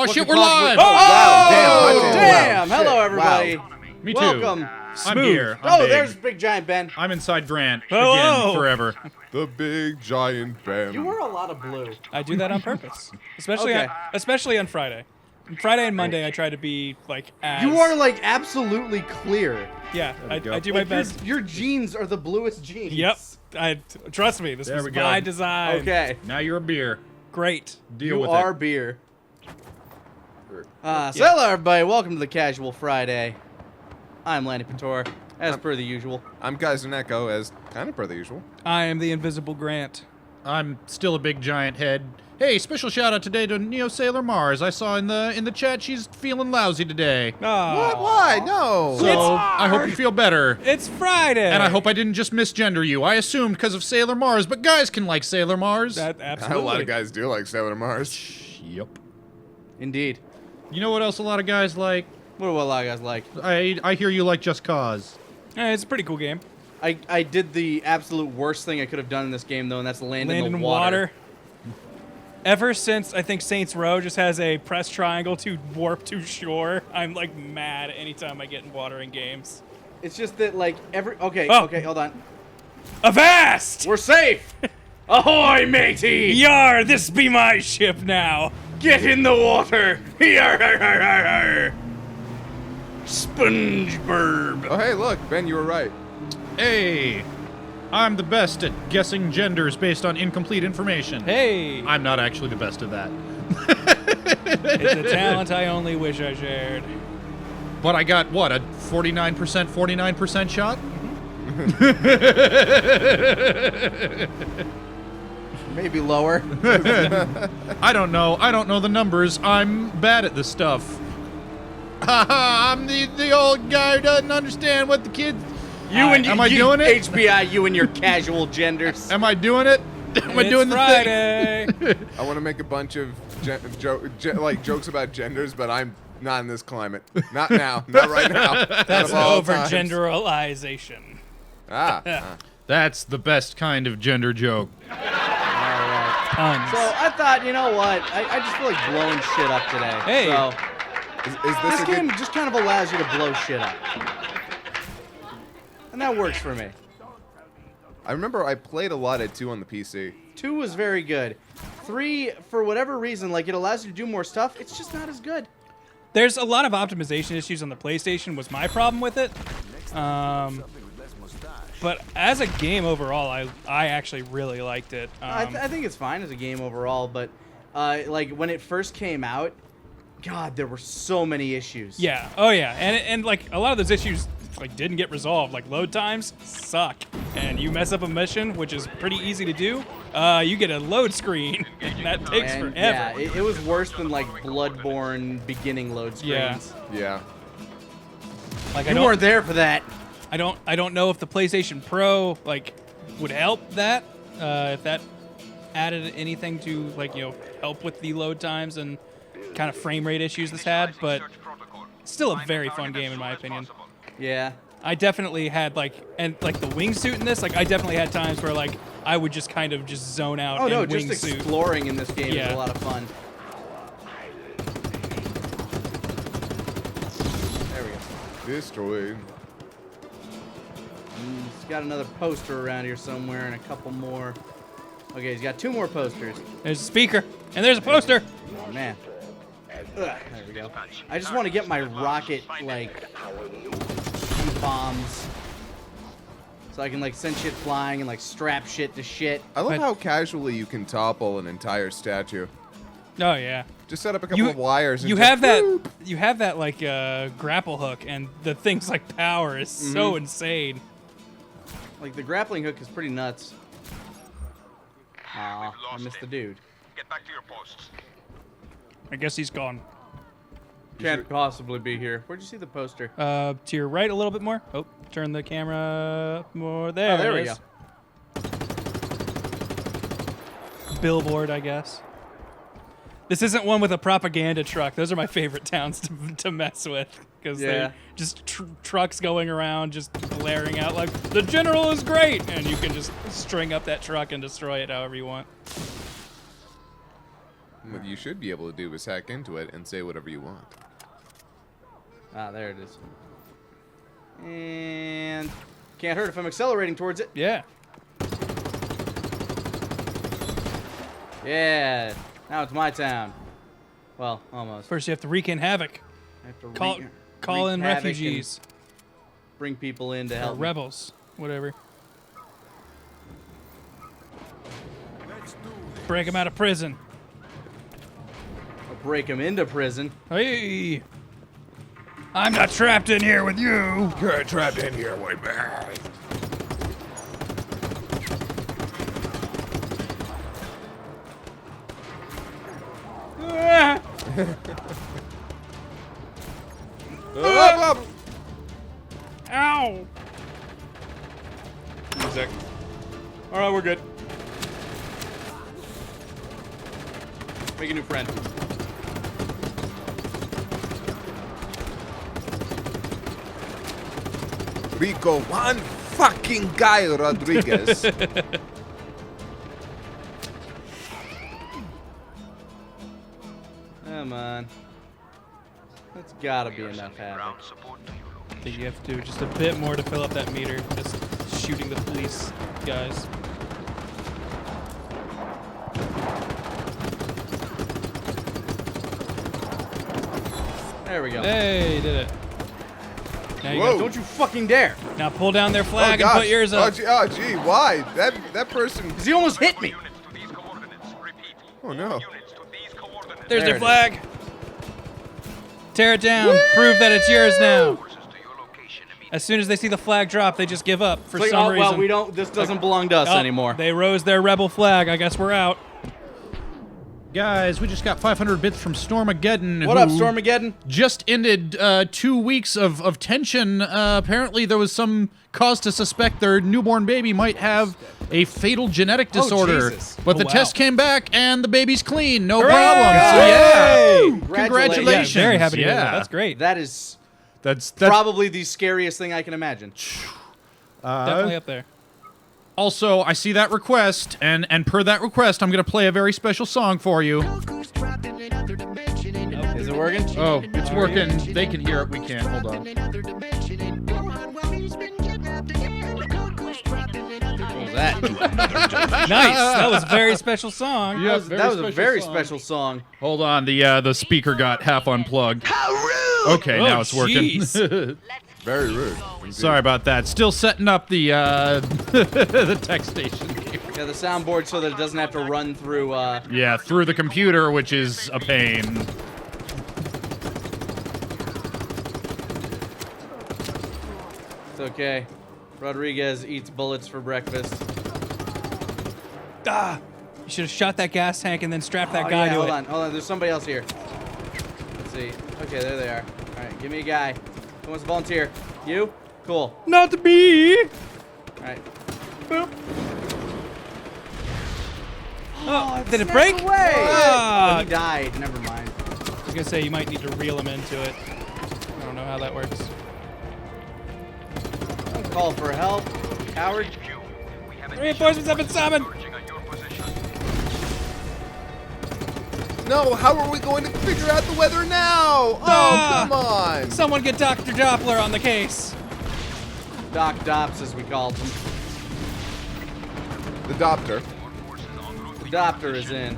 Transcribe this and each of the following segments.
Oh shit, we're live! Oh, wow. Damn! Wow. Hello, everybody. Wow. Me too. Welcome. I'm here. I'm Oh, big. there's Big Giant Ben. I'm inside Grant Hello. again forever. The big giant Ben. You wear a lot of blue. I do that on purpose, especially Okay. especially on Friday. Friday and Monday, I try to be like as. You are like absolutely clear. Yeah, I go. do my Like, best. your jeans are the bluest jeans. Yep. Trust me. This There was we go. by design. Okay. Now you're a beer. Great. Deal You with are it. beer. So hello, everybody. Welcome to the Casual Friday. I'm Lanny Pator, as per the usual. I'm Kaiser Neko, as kind of per the usual. I am the Invisible Grant. I'm still a big giant head. Hey, special shout out today to Neo Sailor Mars. I saw in the chat she's feeling lousy today. Oh, What? Why? No. So I hope you feel better. It's Friday. And I hope I didn't just misgender you. I assumed because of Sailor Mars, but guys can like Sailor Mars. That A absolutely. lot of guys do like Sailor Mars. Yep. Indeed. You know what else a lot of guys like? What do a lot of guys like? I hear you like Just Cause. It's a pretty cool game. I did the absolute worst thing I could have done in this game, though, and that's land Land in the in water. Ever since I think Saints Row just has a press triangle to warp to shore, I'm like mad anytime I get in water in games. It's just that, like, Okay, Oh. okay, hold on. Avast! We're safe! Ahoy, matey! Yar, this be my ship now. Get in the water! Yar! SpongeBob. Oh, hey, look, Ben, you were right. Hey, I'm the best at guessing genders based on incomplete information. Hey, I'm not actually the best at that. it's a talent I only wish I shared. But I got, what, a 49% shot? Maybe lower. I don't know. I don't know the numbers. I'm bad at this stuff. I'm the old guy who doesn't understand what the kids... Am I doing it? HBI, you and your casual genders. Am I doing it? Am I It's doing the Friday. thing? I want to make a bunch of jokes about genders, but I'm not in this climate. Not now. Not right now. That's Not of all over times. generalization. Ah. That's the best kind of gender joke. Alright. Tons. So I thought, you know what? I just feel like blowing shit up today. Hey. So Is this this a game good... just kind of allows you to blow shit up. And that works for me. I remember I played a lot at 2 on the PC. 2 was very good. 3, for whatever reason, like it allows you to do more stuff, it's just not as good. There's a lot of optimization issues on the PlayStation was my problem with it. But as a game overall, I actually really liked it. I think it's fine as a game overall, but like when it first came out, God, there were so many issues. Yeah. Oh yeah. And like a lot of those issues like didn't get resolved. Like load times suck, and you mess up a mission, which is pretty easy to do. You get a load screen, and that takes And, forever. yeah, it was worse than like Bloodborne beginning load Yeah. screens. Yeah. Like You weren't there for that. I don't know if the PlayStation Pro like would help that. If that added anything to like help with the load times and kind of frame rate issues this had, but still a very fun game in my opinion. Yeah. I definitely had the wingsuit in this. Like I definitely had times where like I would just kind of just zone out. Oh no, in just wingsuit. exploring in this game is Yeah. a lot of fun. There we go. Destroyed. He's got another poster around here somewhere and a couple more. Okay, he's got 2 more posters. There's a speaker and there's a poster. Oh man. Ugh, there we go. I just want to get my rocket like bombs, so I can like send shit flying and like strap shit to shit. I love But- how casually you can topple an entire statue. Oh yeah. Just set up a couple of wires and You just have that. whoop. You have that like grapple hook, and the thing's like power is so insane. Like the grappling hook is pretty nuts. Aw, I missed the dude. Get back to your posts. I guess he's gone. Can't possibly be here. Where'd you see the poster? To your right a little bit more. Oh, turn the camera more. There. Oh, there it we is. Billboard, I guess. This isn't one with a propaganda truck. Those are my favorite towns to mess with because Yeah. they're just trucks going around, just blaring out like the general is great, and you can just string up that truck and destroy it however you want. what you should be able to do is hack into it and say whatever you want. Ah, there it is. And can't hurt if I'm accelerating towards it. Yeah. Yeah. Now it's my town. Well, almost. First, you have to wreak in havoc. I have to Call wreak in havoc refugees. and bring people in to Or help. me. rebels. Whatever. Break them out of prison. Or break them into prison. Hey! I'm not trapped in here with you! You're trapped in here with me. Up. Ow! Music. All right, we're good. Make a new friend. Rico, one fucking guy, Rodriguez. Come on. That's gotta be enough havoc. I think you have to do just a bit more to fill up that meter. Just shooting the police guys. There we go. Hey, did it. Now you Whoa. got, Don't you fucking dare! now pull down their flag and gosh. put yours up. Oh, gee, why? That person. Because he almost hit me! Oh no. There's There their it flag. Tear it down. Prove that it's yours now. As soon as they see the flag drop, they just give up for It's like, some oh, reason. well, we don't, this doesn't belong to us Oh, anymore. They rose their rebel flag. I guess we're out. Guys, we just got 500 bits from Stormageddon. What up, who Stormageddon? Just ended 2 weeks of tension. Apparently, there was some cause to suspect their newborn baby might have a fatal genetic Oh, disorder. Jesus. But the wow. test came back, and the baby's clean. No Hooray! problem. So, Yay! yeah. Congratulations. Yeah, very happy to hear Yeah. that. That's great. That is That's probably the scariest thing I can imagine. Definitely up there. Also, I see that request, and per that request, I'm going to play a very special song for you. Is it working? Oh, it's working. They can hear it. We can't. Hold on. What was that? Nice. That was a very special song. Yeah, That was a very special song. Hold on. The speaker got half unplugged. Okay, Oh, now it's working. jeez. Very rude. Sorry about that. Still setting up the the tech station here. Yeah, the soundboard so that it doesn't have to run through. Yeah, through the computer, which is a pain. It's okay. Rodriguez eats bullets for breakfast. Ah, you should have shot that gas tank and then strapped that Oh, guy yeah, to hold it. on, hold on. There's somebody else here. Let's see. Okay, there they are. All right, give me a guy. Who wants to volunteer? You? Cool. Not to be. All right. Boop. Oh, did it Snap break? away! Ah. Oh, he died. Never mind. I was gonna say you might need to reel him into it. I don't know how that works. Don't call for help, coward. Reinforcements have been summoned. No, how are we going to figure out the weather now? Oh, Ah. come on. Someone get Dr. Doppler on the case. Doc Dops, as we called him. The doctor. The doctor is in.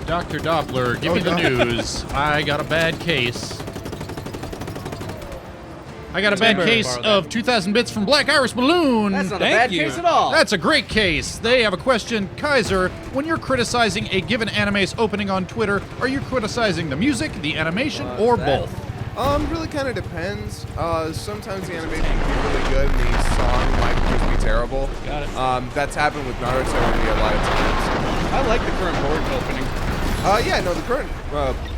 Dr. Doppler, give me the news. I got a bad case. I got a bad Timber. case of 2,000 bits from Black Iris Balloon. That's not Thank a bad you. case at all. That's a great case. They have a question. Kaiser, when you're criticizing a given anime's opening on Twitter, are you criticizing the music, the animation, or that? both? Really kind of depends. Sometimes the animation can be really good and the song might just be terrible. Got it. That's happened with Naruto with me a lot of times. I like the current board opening. Yeah, no, the current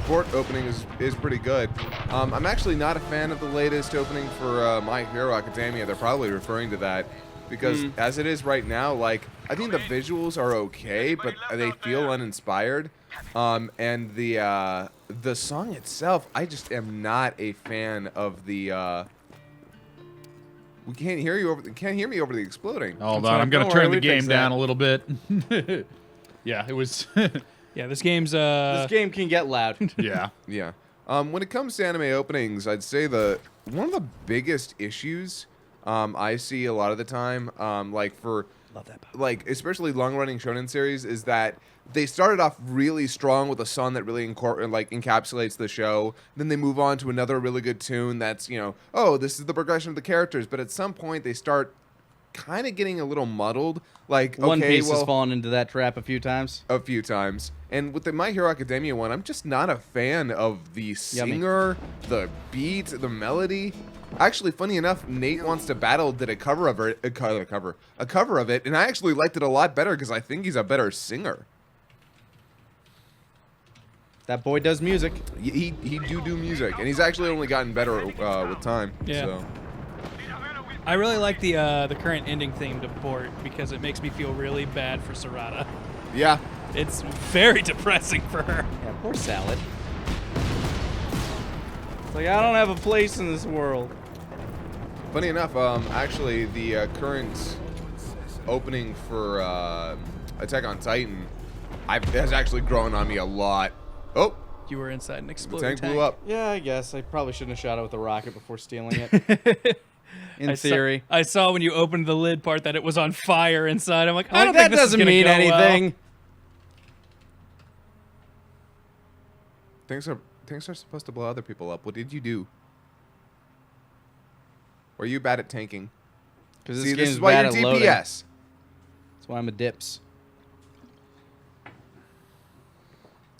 port opening is pretty good. I'm actually not a fan of the latest opening for My Hero Academia. They're probably referring to that because as it is right now, like I think the visuals are okay, but they feel uninspired. And the song itself, I just am not a fan of the. We can't hear you over. Can't hear me over the exploding. Hold sorry, on, I'm gonna don't turn worry, the we game fixed down that. a little bit. Yeah, it was. Yeah, this game's This game can get loud. Yeah. Yeah. When it comes to anime openings, I'd say one of the biggest issues I see a lot of the time, like for Love that. like especially long-running shonen series, is that they started off really strong with a song that really encapsulates the show. Then they move on to another really good tune that's, oh, this is the progression of the characters. But at some point, they start kind of getting a little muddled. Like, One okay, Piece well, has fallen into that trap a few times. a few times. And with the My Hero Academia one, I'm just not a fan of the singer, the beat, the melody. Actually, funny enough, Nate Wants to Battle did a cover of it, a cover of it, and I actually liked it a lot better because I think he's a better singer. That boy does music. He do music, and he's actually only gotten better with time. Yeah. So. I really like the current ending theme to port because it makes me feel really bad for Sarada. Yeah. It's very depressing for her. Yeah, poor Salad. It's like, I don't have a place in this world. Funny enough, actually, the current opening for Attack on Titan has actually grown on me a lot. Oh, You were inside an the exploding tank blew up. Yeah, I guess. I probably shouldn't have shot it with a rocket before stealing it. In theory. I saw when you opened the lid part that it was on fire inside. I'm like, I Like, don't that think this is doesn't gonna mean go anything. Well. Tanks are supposed to blow other people up. What did you do? Or are you bad at tanking? Because See, this this game's is why bad you're at DPS. loading. That's why I'm a dips.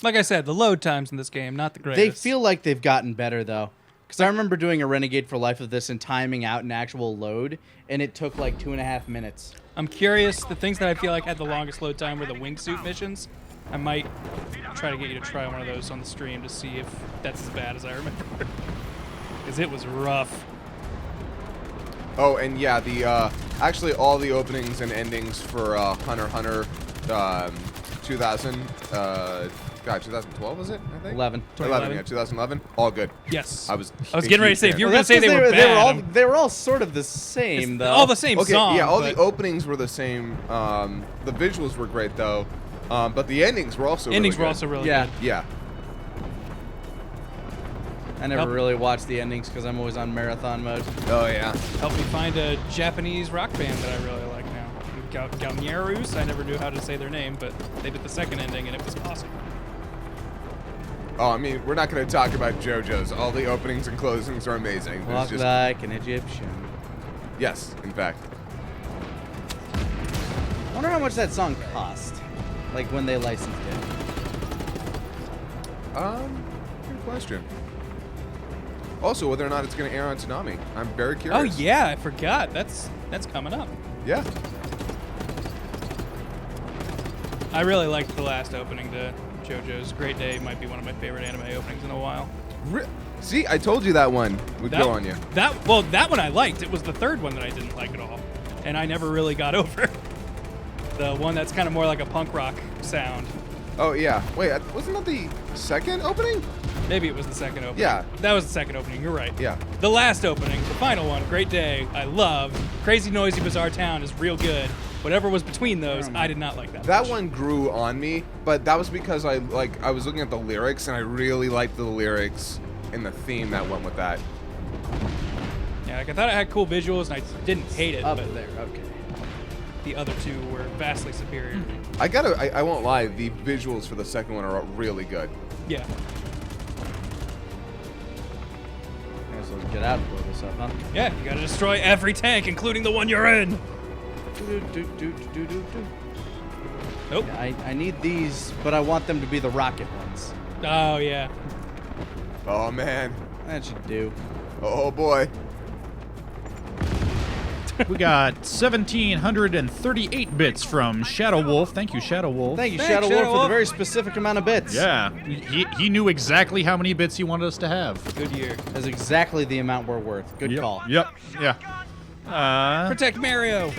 Like I said, the load times in this game not the They greatest. feel like they've gotten better, though. Because I remember doing a Renegade for Life of this and timing out an actual load, and it took like 2.5 minutes. I'm curious. The things that I feel like had the longest load time were the wingsuit missions. I might try to get you to try one of those on the stream to see if that's as bad as I remember. Because it was rough. Oh, and yeah, the actually all the openings and endings for Hunter x Hunter 2000, 2012 was it? I think 11. 11, yeah, 2011. All good. Yes. I was getting ready to say, if you were Well, going to say that's they 'cause were bad, they were all sort of the same, though. all the same Okay, song. yeah, all but the openings were the same. The visuals were great though, but the endings were also endings really were good. also really Yeah. good. Yeah. I never Help. really watched the endings because I'm always on marathon mode. Oh yeah. Helped me find a Japanese rock band that I really like now. Galmierus. I never knew how to say their name, but they did the second ending and it was awesome. Oh, I mean, we're not going to talk about JoJo's. All the openings and closings are amazing. There's Walk just like an Egyptian. yes, in fact. I wonder how much that song cost. Like when they licensed it. Good question. Also, whether or not it's going to air on Toonami. I'm very Oh curious. yeah, I forgot. That's coming up. Yeah. I really liked the last opening to JoJo's Great Day. Might be one of my favorite anime openings in a while. See, I told you that one would go on you. That one I liked. It was the third one that I didn't like at all, and I never really got over. The one that's kind of more like a punk rock sound. Oh, yeah. Wait, wasn't that the second opening? Maybe it was the second opening. Yeah. That was the second opening. You're right. Yeah. The last opening, the final one, Great Day, I loved. Crazy Noisy Bizarre Town is real good. Whatever was between those, I did not like that. That much. one grew on me, but that was because I was looking at the lyrics and I really liked the lyrics and the theme that went with that. Yeah, like I thought it had cool visuals, and I didn't hate it, Up but there, okay. the other two were vastly superior. I won't lie, the visuals for the second one are really good. Yeah. So let's get out and blow this up, huh? Yeah, you gotta destroy every tank, including the one you're in. Nope. Yeah, I need these, but I want them to be the rocket ones. Oh, yeah. Oh, man. That should do. Oh, boy. We got 1,738 bits from Shadow Wolf. Thank you, Shadow Wolf. Thank you, Thanks, Shadow Wolf, Shadow for the Wolf. very specific amount of bits. Yeah, he knew exactly how many bits he wanted us to have. Good year. That's exactly the amount we're worth. Good Yep, call. Yep, yeah. Protect Mario.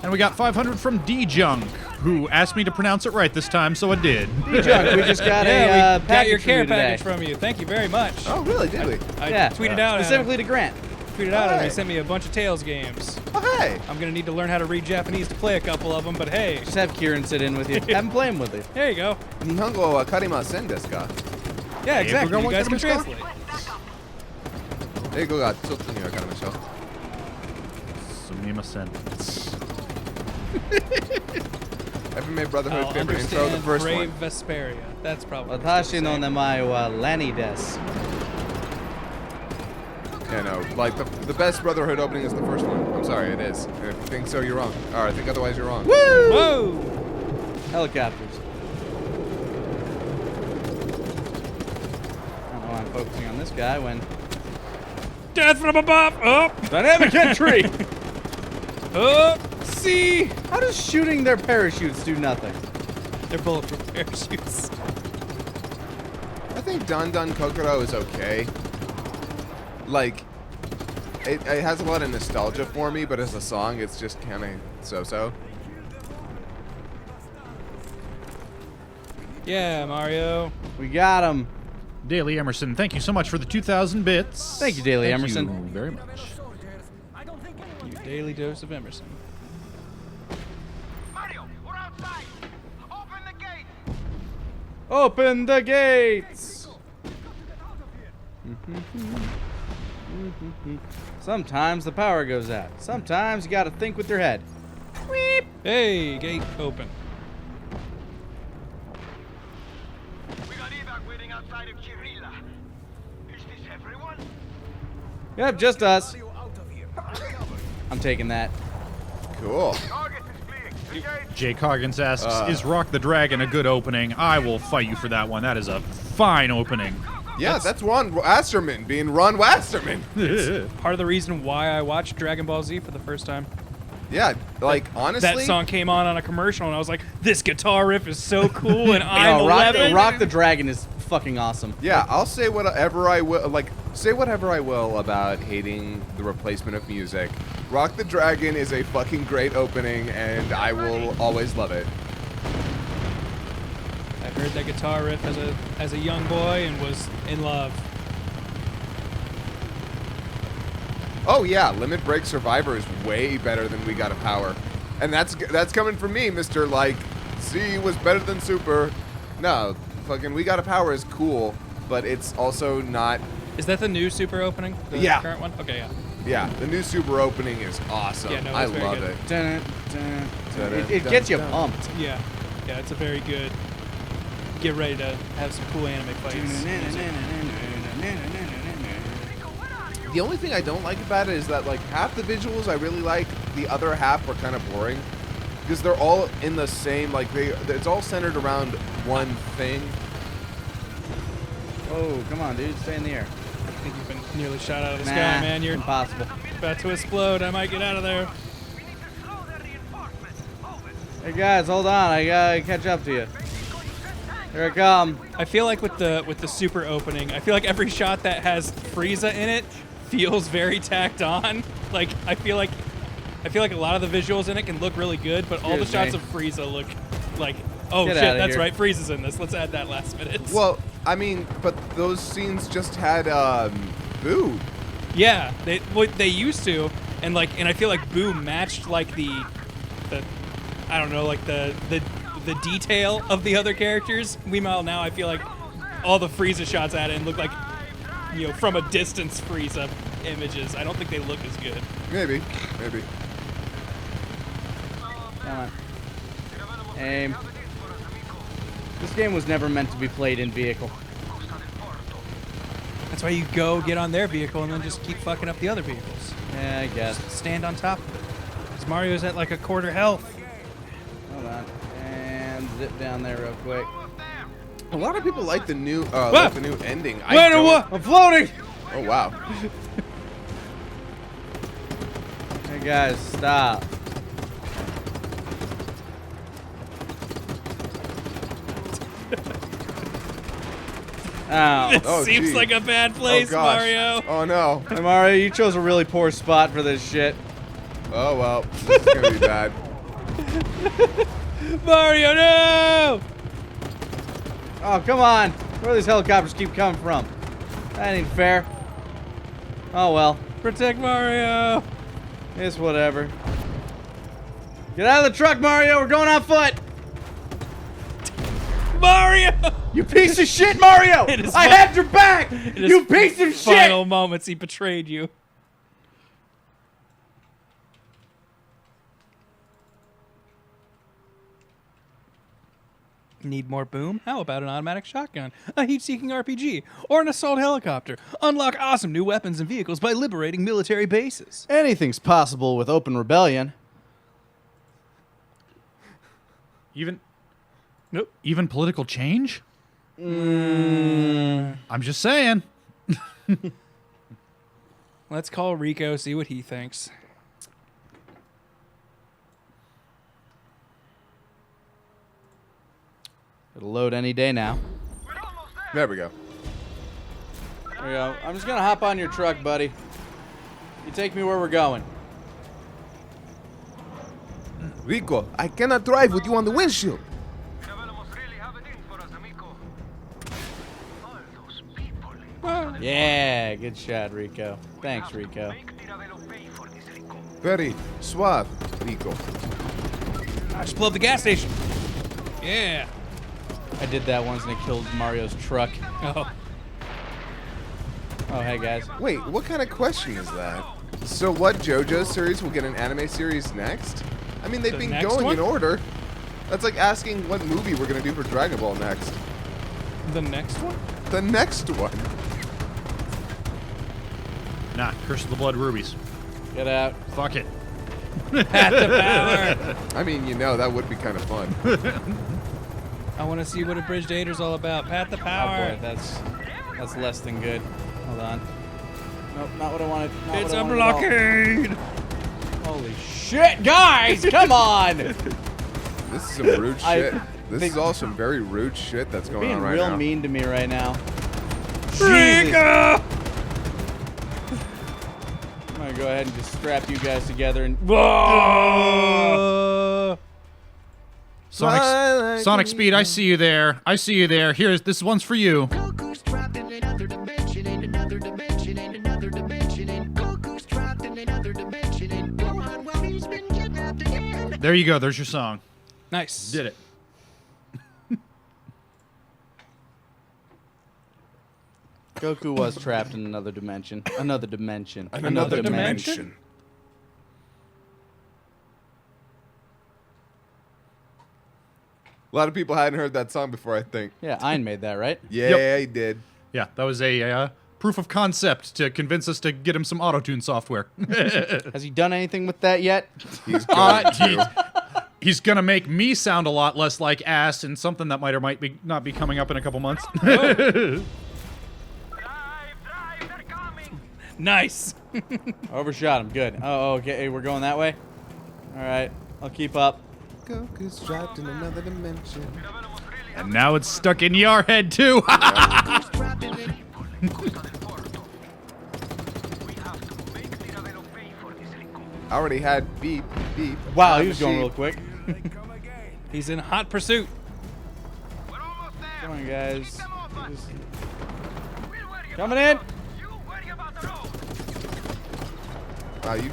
And we got 500 from D-Junk, who asked me to pronounce it right this time, so I did. Junk, we just got Yeah, a we got package your care from you package today. from you. Thank you very much. Oh, really? Did we? I Yeah, tweeted out specifically to Grant. tweeted out and he Alright. sent me a bunch of Tails games. Oh, hey. I'm gonna need to learn how to read Japanese to play a couple of them, but hey, Just have Kieran sit in with you. Have him play him with you. there you go. Nihongo wa karimasen desu ka? Yeah, exactly. You we're guys can going to translate. 英語がちょっとにわかりましょう。Sumimasen. Ever made Brotherhood I'll favorite intro? The understand first Brave one. Vesperia. That's probably. Watashi no namae wa Lanny desu. Yeah, no, like the best Brotherhood opening is the first one. I'm sorry, it is. If you think so, you're wrong. Or I think otherwise, you're wrong. Whoa! Helicopters. I don't know why I'm focusing on this guy when... Death from above. Up. Dynamic entry! Up. See. How does shooting their parachutes do nothing? They're bulletproof parachutes. I think Dun Dun Kokoro is okay. Like, it has a lot of nostalgia for me, but as a song, it's just kind of so-so. Yeah, Mario. We got him. Daily Emerson, thank you so much for the 2,000 bits. Thank you, Daily Emerson. Thank you very much. Your daily dose of Emerson. Mario, we're outside. Open the gate. Open the gates! Sometimes the power goes out. Sometimes you gotta think with your head. Hey, gate open. We got evac waiting outside of Kirilla. Is this everyone? Yep, just us. I'm taking that. Cool. Target is clear. Engage. Jay Coggins asks, is Rock the Dragon a good opening? I will fight you for that one. That is a fine opening. Yeah, that's Ron Wasserman being Ron Wasserman. Part of the reason why I watched Dragon Ball Z for the first time. Yeah, like, honestly. That song came on a commercial, and I was like, "This guitar riff is so cool," and I'm No, 11. Rock the Dragon is fucking awesome. Yeah, I'll say whatever I will. Like, say whatever I will about hating the replacement of music. Rock the Dragon is a fucking great opening, and I will always love it. I heard that guitar riff as a young boy and was in love. Oh yeah, Limit Break Survivor is way better than We Got a Power, and that's coming from me, Mr. Like, C was better than Super. No, fucking We Got a Power is cool, but it's also not. Is that the new Super opening? The Yeah. current one? Okay, yeah. Yeah, the new Super opening is awesome. Yeah, no, I it's very love good. it. Dun, dun, dun. It gets you pumped. Yeah. Yeah, it's a very good. Get ready to have some cool anime fights. The only thing I don't like about it is that, like, half the visuals I really like, the other half are kind of boring. Because they're all in the same, like, it's all centered around one thing. Oh, come on, dude. Stay in the air. I think you've been nearly shot out of the Nah, sky, man. You're impossible. about to explode. I might get out of there. We need to slow their reinforcements. Over. Hey, guys, hold on. I gotta catch up to you. Here I come. I feel like with the Super opening, I feel like every shot that has Frieza in it feels very tacked on. Like I feel like a lot of the visuals in it can look really good, but all the Excuse shots me. of Frieza look like, oh Get shit, outta that's here. right, Frieza's in this. Let's add that last minute. Well, I mean, but those scenes just had, Boo. Yeah, they used to, and I feel like Boo matched like the I don't know, like the detail of the other characters. Meanwhile, now I feel like all the Frieza shots at it look like, you know, from a distance Frieza images. I don't think they look as good. Maybe. Come on. Aim. This game was never meant to be played in vehicle. That's why you go get on their vehicle and then just keep fucking up the other vehicles. Yeah, I guess. Just stand on top of it. Because Mario's at like a quarter health. Hold on. And zip down there real quick. A lot of people like the new, ending. I Wait, don't. what? I'm floating! Oh wow. Hey, guys, stop. Ow. It Oh, seems gee. like a bad place, Oh gosh. Mario. Oh no. Hey, Mario, you chose a really poor spot for this shit. Oh well. This is gonna be bad. Mario, no! Oh, come on. Where do these helicopters keep coming from? That ain't fair. Oh, well. Protect Mario. It's whatever. Get out of the truck, Mario. We're going on foot. Mario! You piece of shit, Mario! It is I had your back! In his You piece of shit! Final moments, he betrayed you. Need more boom? How about an automatic shotgun, a heat-seeking RPG, or an assault helicopter? Unlock awesome new weapons and vehicles by liberating military bases. Anything's possible with open rebellion. Even political change? Mm. I'm just saying. Let's call Rico, see what he thinks. It'll load any day now. There we go. There we go. I'm just gonna hop on your truck, buddy. You take me where we're going. Rico, I cannot drive with you on the windshield. Yeah, good shot, Rico. Thanks, Rico. Very suave, Rico. I just blew up the gas station. Yeah. I did that once and it killed Mario's truck. Oh. Oh, hey, guys. Wait, what kind of question is that? So what JoJo series will get an anime series next? I mean, they've The been next going one? in order. That's like asking what movie we're going to do for Dragon Ball next. The next one? The next one. Nah, Curse of the Blood Rubies. Get out. Fuck it. At the power. I mean, you know, that would be kind of fun. I want to see what Abridged 8 is all about. Pat the Oh, power. boy, that's less than good. Hold on. Nope, not what I wanted. Not It's what I a wanted at all. blockade. Holy shit, guys! Come on! This is some rude shit. This is all some very rude shit that's going Being on right real now. mean to me right now. Jesus. Rico! I'm gonna go ahead and just strap you guys together and. Sonic Speed, I see you there. I see you there. This one's for you. Goku's trapped in another dimension, in another dimension, in another dimension, and Goku's trapped in another dimension, and Gohan, well, he's been kidnapped again. There you go. There's your song. Nice. Did it. Goku was trapped in another dimension. Another dimension. Another dimension? A lot of people hadn't heard that song before, I think. Yeah, Ein made that, right? Yeah, he did. Yeah, that was a proof of concept to convince us to get him some auto-tune software. Has he done anything with that yet? He's going to. He's gonna make me sound a lot less like ass, and something that might or might be not be coming up in a couple months. Nice. Overshot him. Good. Oh, okay. We're going that way? All right. I'll keep up. Goku's trapped in another dimension. And now it's stuck in your head too. Goku's trapped in an- I already had beep, beep. Wow, I'm he was a going sheep. real quick. He's in hot pursuit. Come on, guys. Just- Coming in. Wow, you.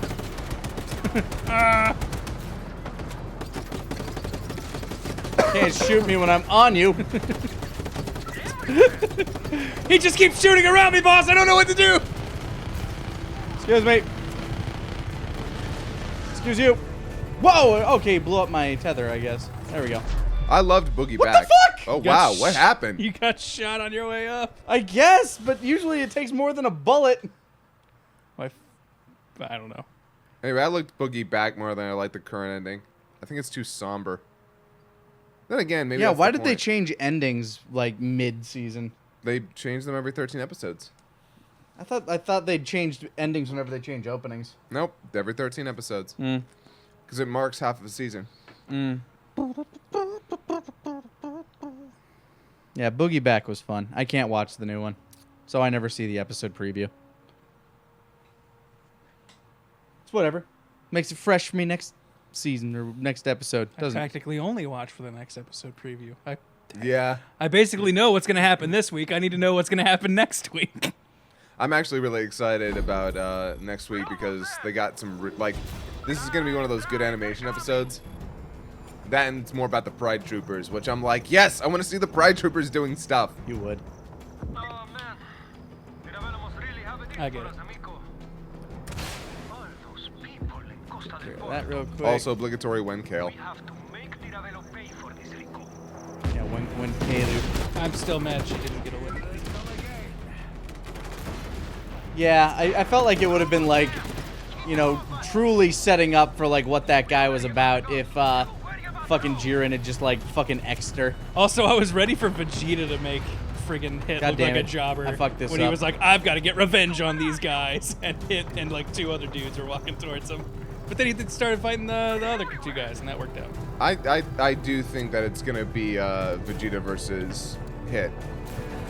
Can't shoot me when I'm on you. He just keeps shooting around me, boss. I don't know what to do. Excuse me. Excuse you. Whoa. Okay, blew up my tether, I guess. There we go. I loved Boogie What the Back. fuck? Oh, You got wow, what happened? You got shot on your way up. I guess, but usually it takes more than a bullet. I don't know. Anyway, I liked Boogie Back more than I like the current ending. I think it's too somber. Then again, maybe Yeah, that's why the did they point. change endings like mid-season? They change them every 13 episodes. I thought they changed endings whenever they change openings. Nope, every 13 episodes. Mm. Because it marks half of a season. Yeah, Boogie Back was fun. I can't watch the new one, so I never see the episode preview. It's whatever. Makes it fresh for me next season or next episode. I Doesn't. practically only watch for the next episode preview. Yeah. I basically know what's going to happen this week. I need to know what's going to happen next week. I'm actually really excited about next week because they got some this is gonna be one of those good animation episodes. That and it's more about the Pride Troopers, which I'm like, yes, I want to see the Pride Troopers doing stuff. You would. Oh man, Mirabella must really have it in I get for it. us, amigo. All those people in Costa del Sol. That real quick. Also obligatory when Kale. We have to make Mirabello pay for this, Rico. Yeah, when Kalu. I'm still mad she didn't get eliminated. Yeah, I felt like it would have been like, you know, truly setting up for like what that guy was about if fucking Jiren had just like fucking X'd her. Also, I was ready for Vegeta to make friggin' Hit God look damn like a it. jobber. I fucked this when he up. was like, I've got to get revenge on these guys, and Hit and like 2 other dudes were walking towards him. But then he started fighting the other 2 guys, and that worked out. I do think that it's gonna be Vegeta versus Hit.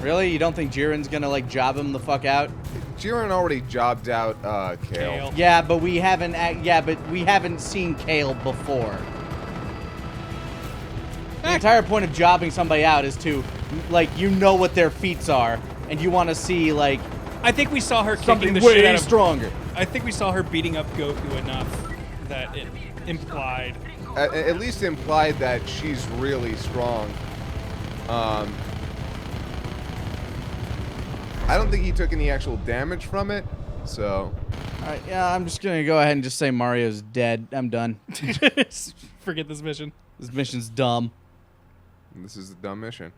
Really? You don't think Jiren's gonna like job him the fuck out? Jiren already jobbed out Kale. Kale. Yeah, but we haven't seen Kale before. The entire point of jobbing somebody out is to, like, you know what their feats are, and you want to see like I think we saw her something kicking the shit out way of. stronger. I think we saw her beating up Goku enough that it implied. At least implied that she's really strong. I don't think he took any actual damage from it, so. Alright, yeah, I'm just gonna go ahead and just say Mario's dead. I'm done. Forget this mission. This mission's dumb. This is a dumb mission.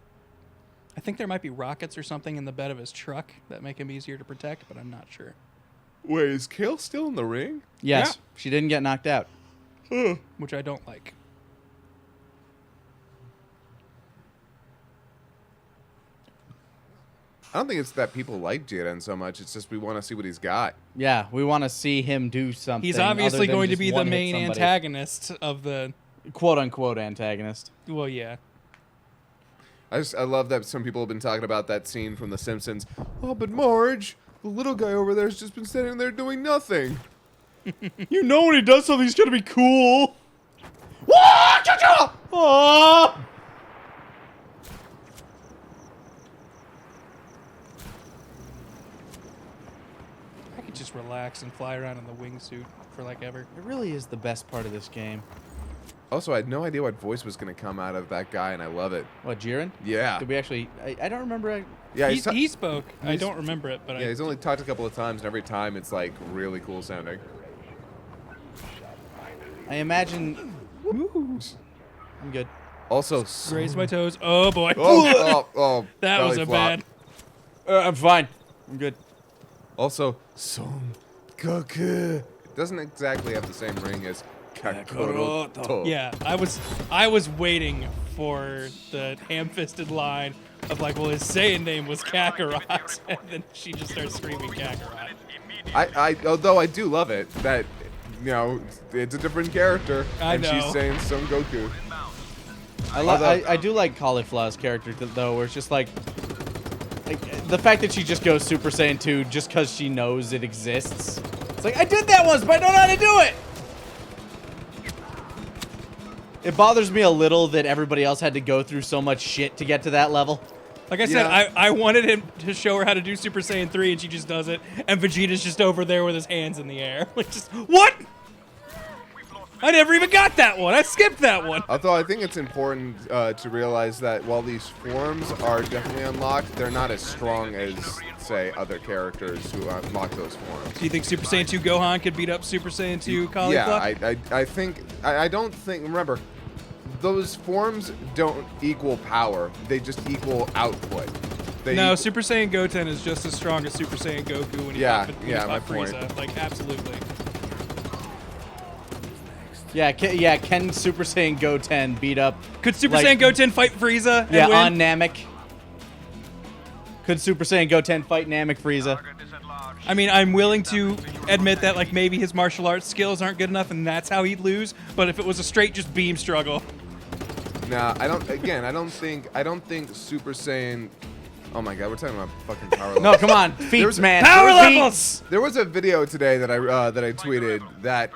I think there might be rockets or something in the bed of his truck that make him easier to protect, but I'm not sure. Wait, is Kale still in the ring? Yes, Yeah. she didn't get knocked out. Which I don't like. I don't think it's that people like Jiren so much. It's just we want to see what he's got. Yeah, we want to see him do something. He's other obviously than going to just be the one-hit main somebody. antagonist of the. Quote unquote antagonist. Well, yeah. I love that some people have been talking about that scene from The Simpsons. Oh, but Marge, the little guy over there's just been standing there doing nothing. You know when he does something, he's gonna be cool. Oh! I could just relax and fly around in the wingsuit for like ever. It really is the best part of this game. Also, I had no idea what voice was going to come out of that guy, and I love it. What, Jiren? Yeah. Did we actually? I don't remember. Yeah, He spoke. I he's- don't remember it, but yeah, he's only talked a couple of times, and every time it's like really cool sounding. I imagine. I'm good. Also, Graze my toes. Oh boy. belly That was a flop. bad. I'm fine. I'm good. Also, Son Goku. It doesn't exactly have the same ring as Kakaroto. Yeah, I was waiting for the ham-fisted line of like, well, his Saiyan name was Kakarot, and then she just starts screaming Kakarot. Although I do love it that, you know, it's a different character, I and know. she's saying Son Goku. I do like Cauliflower's character though, where it's just like the fact that she just goes Super Saiyan 2 just because she knows it exists. It's like, I did that once, but I don't know how to do it. It bothers me a little that everybody else had to go through so much shit to get to that level. Like I said, Yeah. I wanted him to show her how to do Super Saiyan 3, and she just does it, and Vegeta's just over there with his hands in the air. Like, just, what? I never even got that one. I skipped that one. Although I think it's important to realize that while these forms are definitely unlocked, they're not as strong as, say, other characters who unlock those forms. Do you think Super Saiyan 2 Gohan could beat up Super Saiyan 2 Cauliflower? Yeah, I don't think, remember, those forms don't equal power. They just equal output. They No, equal- Super Saiyan Goten is just as strong as Super Saiyan Goku when he Yeah, fought, yeah, my Frieza. Like, absolutely. Yeah, can Super Saiyan Goten beat up? Could Super Like- Saiyan Goten fight Frieza and Yeah, win? on Namek. Could Super Saiyan Goten fight Namek Frieza? I mean, I'm willing to admit that, like, maybe his martial arts skills aren't good enough, and that's how he'd lose. But if it was a straight just beam struggle, Nah, I don't. Again, I don't think Super Saiyan. Oh my God, we're talking about fucking power levels. No, come on, feats, man. power Feats. levels. There was a video today that I tweeted that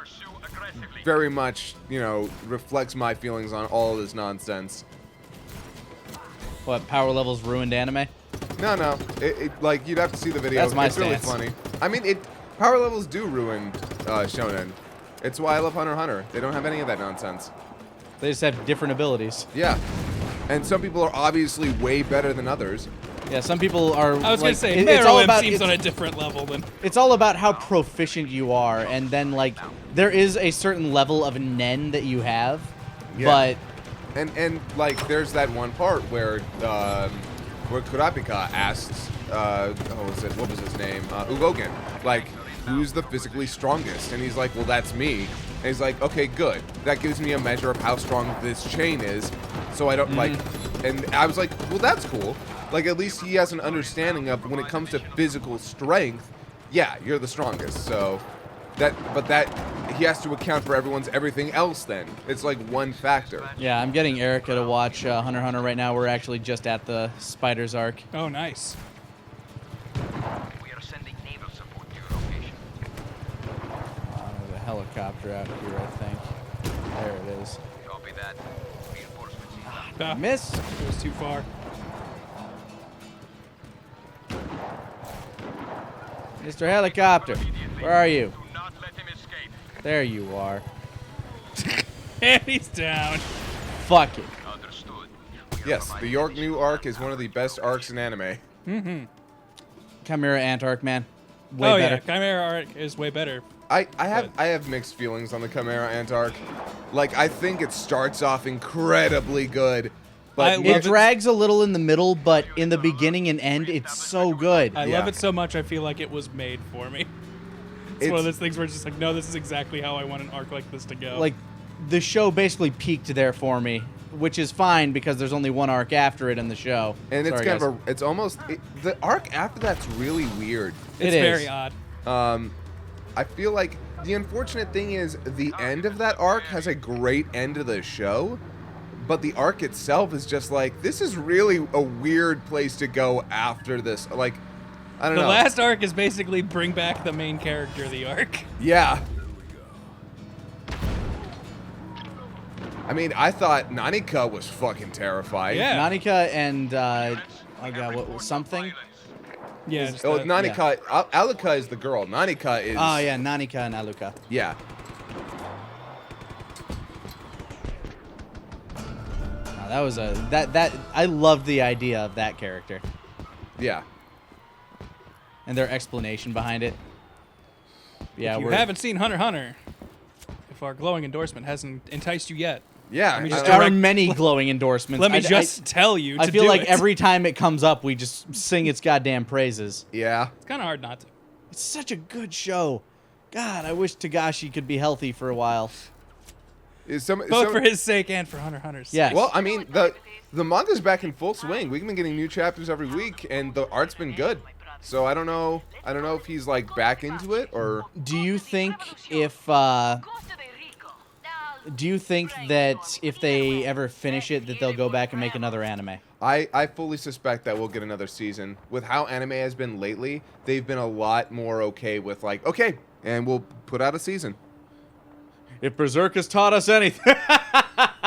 very much, you know, reflects my feelings on all of this nonsense. What, power levels ruined anime? No. Like, you'd have to see the video. That's my it's really stance. funny. I mean, power levels do ruin shonen. It's why I love Hunter x Hunter. They don't have any of that nonsense. They just have different abilities. Yeah. And some people are obviously way better than others. Yeah, some people are. I was like, gonna say, it's all Meruem about seems on a different level than. It's all about how proficient you are, and then like there is a certain level of nen that you have, Yeah. but And like, there's that one part where Kurapika asks, what was his name? Ugogen, like, who's the physically strongest? And he's like, well, that's me. And he's like, okay, good. That gives me a measure of how strong this chain is. So I don't like, and I was like, well, that's cool. Like, at least he has an understanding of when it comes to physical strength, yeah, you're the strongest. So that he has to account for everything else then. It's like one factor. yeah, I'm getting Erica to watch Hunter x Hunter right now. We're actually just at the Spiders arc. Oh, nice. We are sending naval support to your location. There's a helicopter out here, I think. There it is. Copy that. Reinforcements. Ah, Miss. It was too far. Mr. Helicopter, where are you? Do not let him escape. There you are. And he's down. Fuck it. Understood. Yes, the York New arc is one of the best arcs in anime. Chimera Ant arc, man. Way Oh better. yeah, Chimera arc is way better. I have mixed feelings on the Chimera Ant arc. Like, I think it starts off incredibly good, I but love It drags a little in the middle, but in the beginning and end, it's so good. I Yeah. love it so much. I feel like it was made for me. It's one of those things where it's just like, no, this is exactly how I want an arc like this to go. Like, the show basically peaked there for me, which is fine because there's only one arc after it in the show. and it's Sorry, kind guys. of it's almost the arc after that's really weird. it's it very is. odd. I feel like the unfortunate thing is the end of that arc has a great end of the show, but the arc itself is just like, this is really a weird place to go after this. Like, I don't The know. last arc is basically bring back the main character of the arc. Yeah. I mean, I thought Nanika was fucking terrifying. Yeah. Nanika and, oh god, what was something? Yeah. just Oh, that- Nanika, Alika is the girl. Nanika is. Oh yeah, Nanika and Aluka. Yeah. Oh, that was that I loved the idea of that character Yeah. and their explanation behind it. Yeah, If you haven't seen Hunter x Hunter, if our glowing endorsement hasn't enticed you yet, Yeah. Let me I just don't- there are direct- many glowing endorsements. let me I- just tell you to I feel do like it. every time it comes up, we just sing its goddamn praises. yeah. It's kind of hard not to. It's such a good show. God, I wish Tagashi could be healthy for a while. Is some, Both some- for his sake and for Hunter x Hunter's. Yes. Well, I mean, the manga's back in full swing. We've been getting new chapters every week, and the art's been good. So I don't know if he's like back into it or. Do you think if that if they ever finish it, that they'll go back and make another anime? I fully suspect that we'll get another season. With how anime has been lately, they've been a lot more okay with like, okay, and we'll put out a season. If Berserk has taught us anything.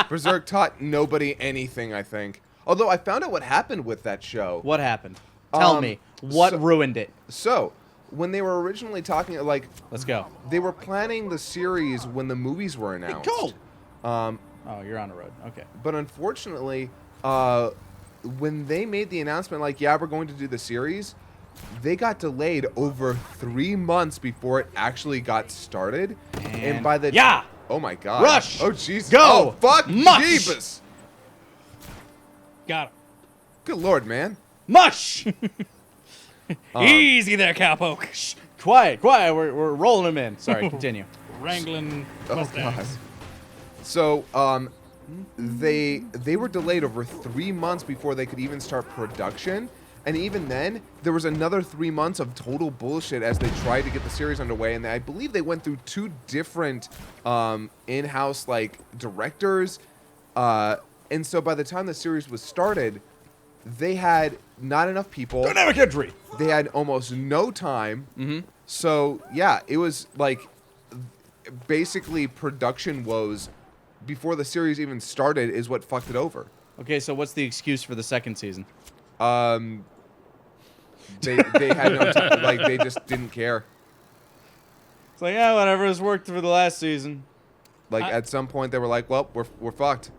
Berserk taught nobody anything, I think. Although I found out what happened with that show. What happened? Tell me. What ruined it? So, when they were originally talking, like, Let's go. they were planning the series when the movies were announced. Oh, you're on the road. Okay. But unfortunately, when they made the announcement, like, yeah, we're going to do the series, they got delayed over 3 months before it actually got started. And by the Yeah! oh my god, Rush! oh Jesus, Go! oh fuck, Mush! Jeebus. Got him. Good lord, man. Mush! Easy there, Cowpoke. Shh, quiet. We're rolling them in. Sorry, continue. Wrangling Oh Mustangs. god. So, they were delayed over 3 months before they could even start production. And even then, there was another 3 months of total bullshit as they tried to get the series underway. And I believe they went through 2 different in-house like directors. And so by the time the series was started, they had not enough people. Dynamic entry. They had almost no time. Mm-hmm. So yeah, it was like basically production woes before the series even started is what fucked it over. Okay, so what's the excuse for the second season? they had no time, like they just didn't care. It's like, yeah, whatever. It's worked for the last season. Like at some point they were like, well, we're fucked.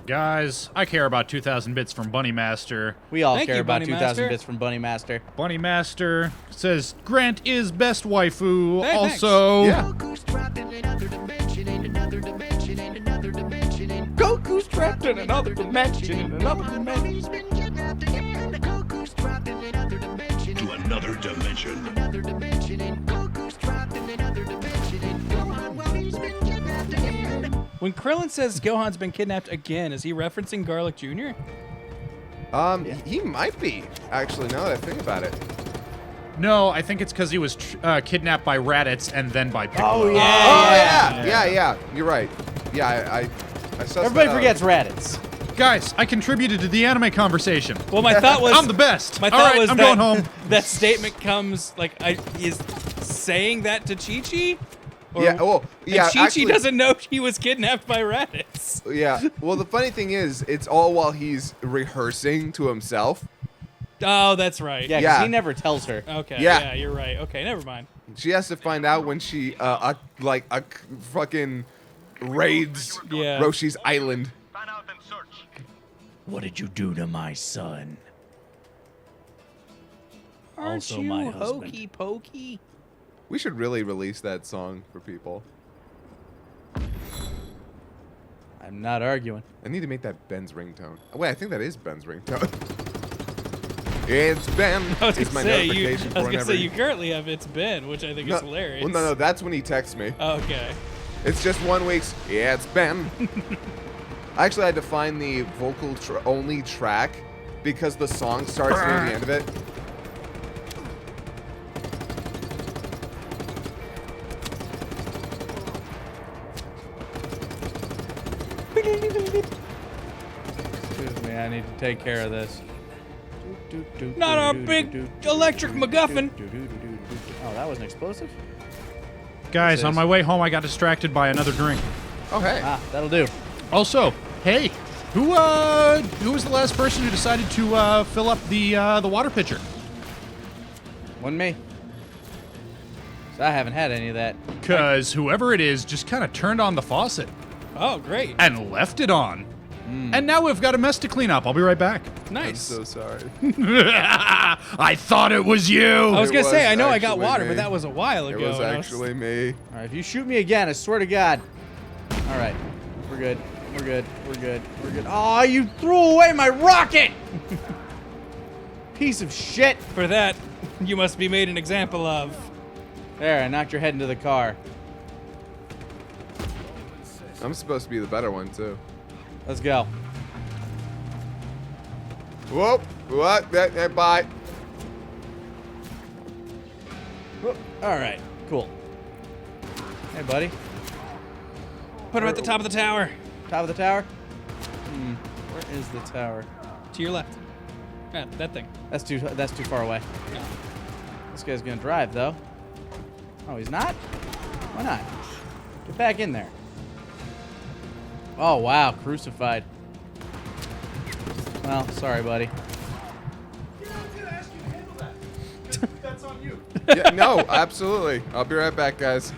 Guys, I care about 2,000 bits from Bunny Master. We all Thank care you, about Bunny 2,000 Master. bits from Bunny Master. Bunny Master says Grant is best waifu. Hey, also, Yeah. Goku's trapped in another dimension, in another dimension, in another dimension, in Goku's trapped in another dimension, in another dimension. He's been kidnapped again. Goku's trapped in another dimension, To another dimension. another dimension, and Goku's trapped in another dimension, and Gohan, well, he's been kidnapped again. When Krillin says Gohan's been kidnapped again, is he referencing Garlic Jr.? He might be actually. Now that I think about it. no, I think it's because he was kidnapped by Raditz and then by Piccolo. Oh, yeah. Oh yeah. You're right. Yeah, I sussed Everybody that out. forgets Raditz. Guys, I contributed to the anime conversation. Well, my thought was I'm the best. My All thought right, was I'm that, going home. That statement comes like he's saying that to Chi-Chi. Or, Yeah. Well, yeah. and Chi-Chi actually, doesn't know he was kidnapped by Raditz. Yeah. Well, the funny thing is, it's all while he's rehearsing to himself. Oh, that's right. Yeah, because Yeah. he never tells her. Okay. Yeah. Yeah, you're right. Okay, never mind. She has to find out when she fucking raids Yeah. Roshi's island. Fan out and search. What did you do to my son? Aren't Also you my husband. hokey pokey? We should really release that song for people. I'm not arguing. I need to make that Ben's ringtone. Oh, wait, I think that is Ben's ringtone. It's Ben. I was It's gonna my say notification for whenever you currently have It's Ben, which I think is hilarious. Well, no, that's when he texts me. Okay. It's just 1 week's. Yeah, it's Ben. I actually had to find the vocal only track because the song starts near the end of it. Excuse me, I need to take care of this. Not our big electric MacGuffin. Oh, that was an explosive? Guys, on my way home, I got distracted by another drink. Oh, hey. Ah, that'll do. Also, hey, who was the last person who decided to fill up the water pitcher? Wasn't me. So I haven't had any of that. Because whoever it is just kind of turned on the faucet Oh, great. and left it on. And now we've got a mess to clean up. I'll be right back. I'm Nice. so sorry. I thought it was you. I was It gonna say was I know I got actually water, me. but that was a while It ago. was and I actually me. All right, if you shoot me again, I swear to God. All right, we're good. We're good. We're good. We're good. Oh, you threw away my rocket! Piece of shit. For that, you must be made an example of. There, I knocked your head into the car. I'm supposed to be the better one, too. Let's go. Whoop. What? Bye. All right, cool. Hey, buddy. Put him at the top of the tower. Top of the tower? Where is the tower? To your left. Yeah, that thing. That's too far away. This guy's gonna drive though. Oh, he's not? Why not? Get back in there. Oh wow, crucified. Well, sorry, buddy. That's on you. Yeah, no, absolutely. I'll be right back, guys.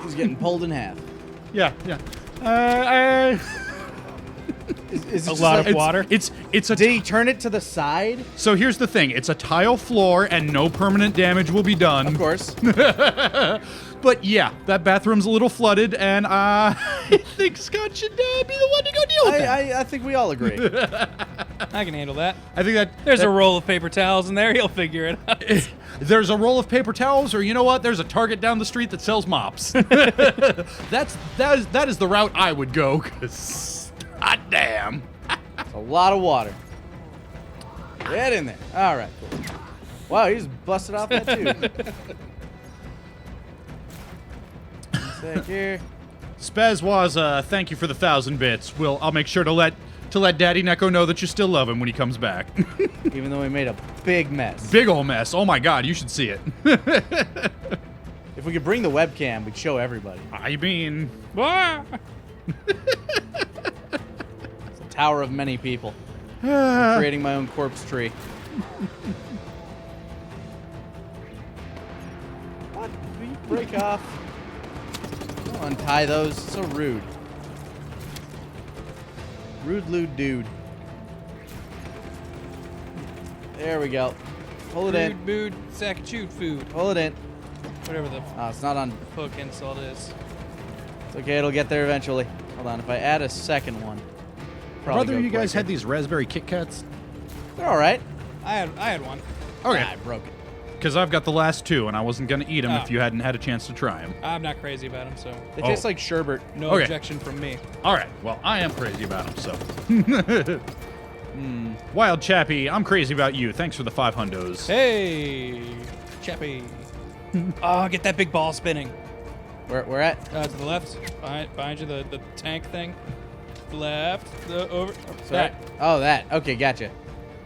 He's getting pulled in half. Yeah. Is it A just lot like- of water. It's a. Did he turn it to the side? So here's the thing. It's a tile floor, and no permanent damage will be done. Of course. But yeah, that bathroom's a little flooded, and I think Scott should be the one to go deal with that. I think we all agree. I can handle that. I think that There's a roll of paper towels in there. He'll figure it out. there's a roll of paper towels, or you know what? There's a Target down the street that sells mops. that is the route I would go. Cause hot damn. It's a lot of water. Get in there. All right, cool. Wow, he just busted off that too. One sec here. Spazwaza, thank you for the 1,000 bits. I'll make sure to let Daddy Neko know that you still love him when he comes back. Even though we made a big mess. Big ol' mess. Oh my God, you should see it. If we could bring the webcam, we'd show everybody. I mean, Ah! It's a tower of many people. I'm creating my own corpse tree. What? Will you break off? Don't untie those. So rude. Rude lewd dude. There we go. Pull it in. Food, mood, sack of chewed food. Pull it in. Whatever the Oh, it's not on. hook insult is. It's okay. It'll get there eventually. Hold on. If I add a second one. probably Brother, go you guys quicker. had these raspberry Kit Kats? They're all right. I had one. Okay. Ah, I broke it. Because I've got the last two, and I wasn't going to eat them Oh. if you hadn't had a chance to try them. I'm not crazy about them, so They Oh. taste like sherbet. no Okay. objection from me. All right. Well, I am crazy about them, so. Wild Chappie, I'm crazy about you. Thanks for the 5 hundos. Hey, Chappie. Oh, get that big ball spinning. Where at? To the left, behind you, the tank thing. Left, the over. Sorry. That. Oh, that. Okay, gotcha.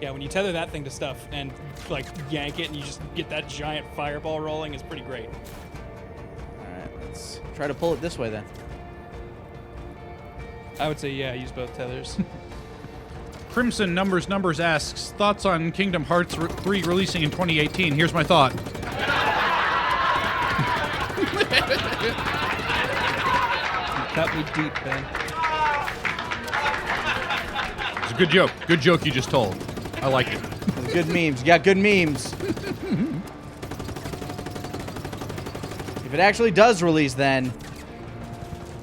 Yeah, when you tether that thing to stuff and like yank it and you just get that giant fireball rolling, is pretty great. All right, let's try to pull it this way then. I would say yeah, use both tethers. Crimson Numbers asks, thoughts on Kingdom Hearts 3 releasing in 2018? Here's my thought. Cut me deep, Ben. It's a good joke. Good joke you just told. I like it. Those good memes. You got good memes. If it actually does release, then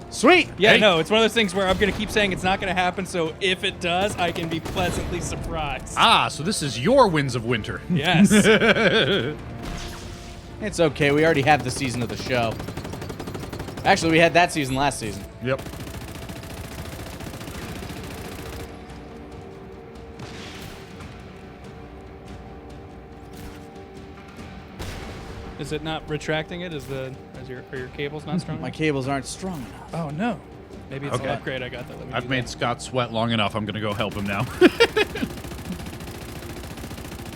sweet. Yeah, Hey. no, it's one of those things where I'm gonna keep saying it's not gonna happen. So if it does, I can be pleasantly surprised. Ah, so this is your Winds of Winter. Yes. It's okay. We already have the season of the show. Actually, we had that season last season. Yep. Is it not retracting it? Are your cables not strong? My cables aren't strong enough. Oh no. Maybe it's Okay. an upgrade I got that. Let me I've do made that. Scott sweat long enough. I'm going to go help him now.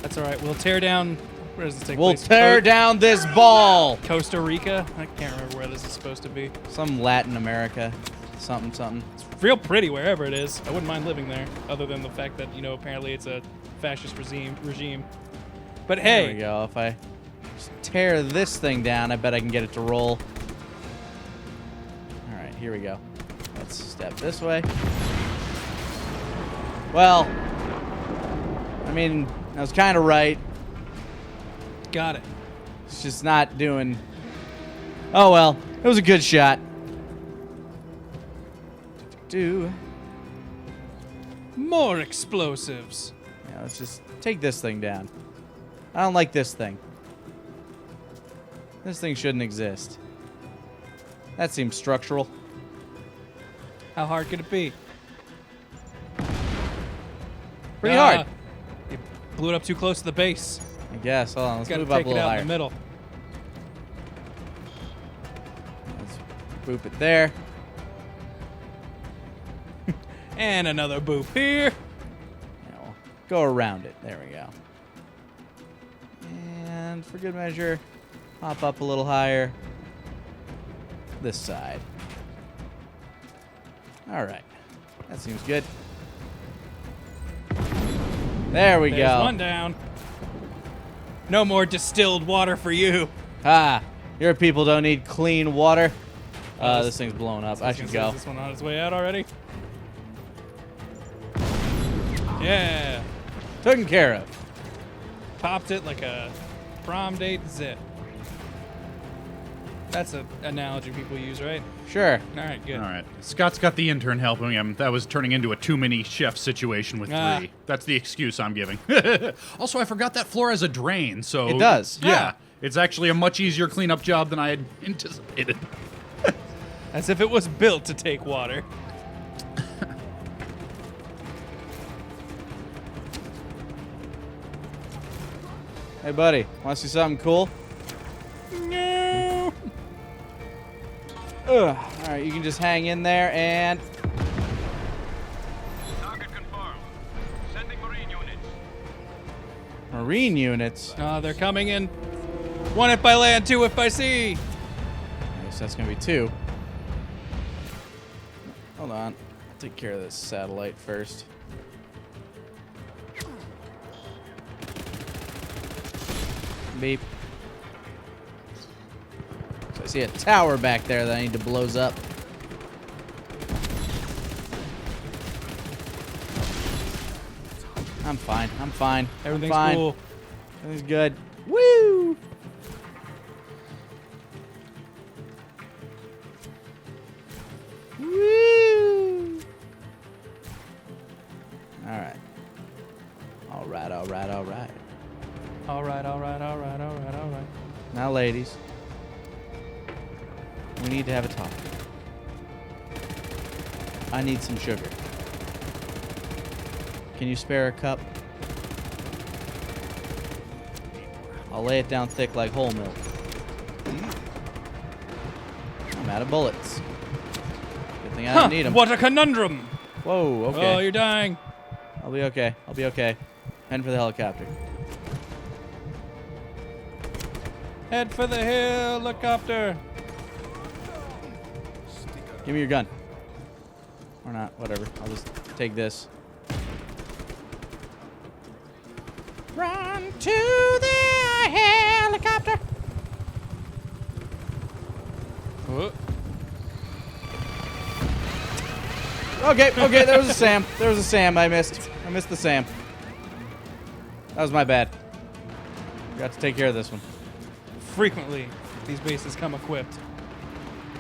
That's all right. We'll tear down. Where does this take We'll place? tear down this ball. Costa Rica. I can't remember where this is supposed to be. Some Latin America. Something, something. It's real pretty wherever it is. I wouldn't mind living there, other than the fact that apparently it's a fascist regime. But There we hey, go. If I just tear this thing down, I bet I can get it to roll. All right, here we go. Let's step this way. Well, I mean, I was kind of right. got it. It's just not doing... Oh, well. It was a good shot. More explosives. Yeah, let's just take this thing down. I don't like this thing. This thing shouldn't exist. That seems structural. How hard could it be? Pretty hard. You blew it up too close to the base. I guess. Hold on. Let's Got to move up a take it little out higher. in the middle. Let's boop it there. And another boop here. Yeah, we'll go around it. There we go. And for good measure, hop up a little higher. This side. All right. That seems good. There we There's go. one down. No more distilled water for you. Ah, your people don't need clean water. Oh, This thing's blowing up. I was should gonna say, go. is this one on its way out already? Yeah. Taken care of. Popped it like a prom date zit. That's an analogy people use, right? Sure. All right, good. All right. Scott's got the intern helping him. That was turning into a too many chef situation with 3. Ah. That's the excuse I'm giving. Also, I forgot that floor has a drain, so... It does. Yeah. It's actually a much easier cleanup job than I had anticipated. As if it was built to take water. Hey, buddy. Want to see something cool? No. Ugh. All right, you can just hang in there and... Target confirmed. Sending marine units. Marine units. They're coming in. 1 if by land, 2 if by sea. I guess that's going to be 2. Hold on. I'll take care of this satellite first. Beep. So I see a tower back there that I need to blows up. I'm fine. I'm fine. Everything's I'm fine. cool. Everything's good. Woo! Woo! All right. All right. All right. All right. All right, all right, all right, all right, all right. Now, ladies, we need to have a talk. I need some sugar. Can you spare a cup? I'll lay it down thick like whole milk. I'm out of bullets. Good thing I don't need them. What a conundrum! Whoa, okay. Oh, you're dying. I'll be okay. I'll be okay. Heading for the helicopter. Head for the helicopter. Give me your gun. Or not, whatever. I'll just take this. Run to the helicopter. What? Okay, there was a Sam. There was a Sam I missed. I missed the Sam. That was my bad. Got to take care of this one. Frequently, these bases come equipped.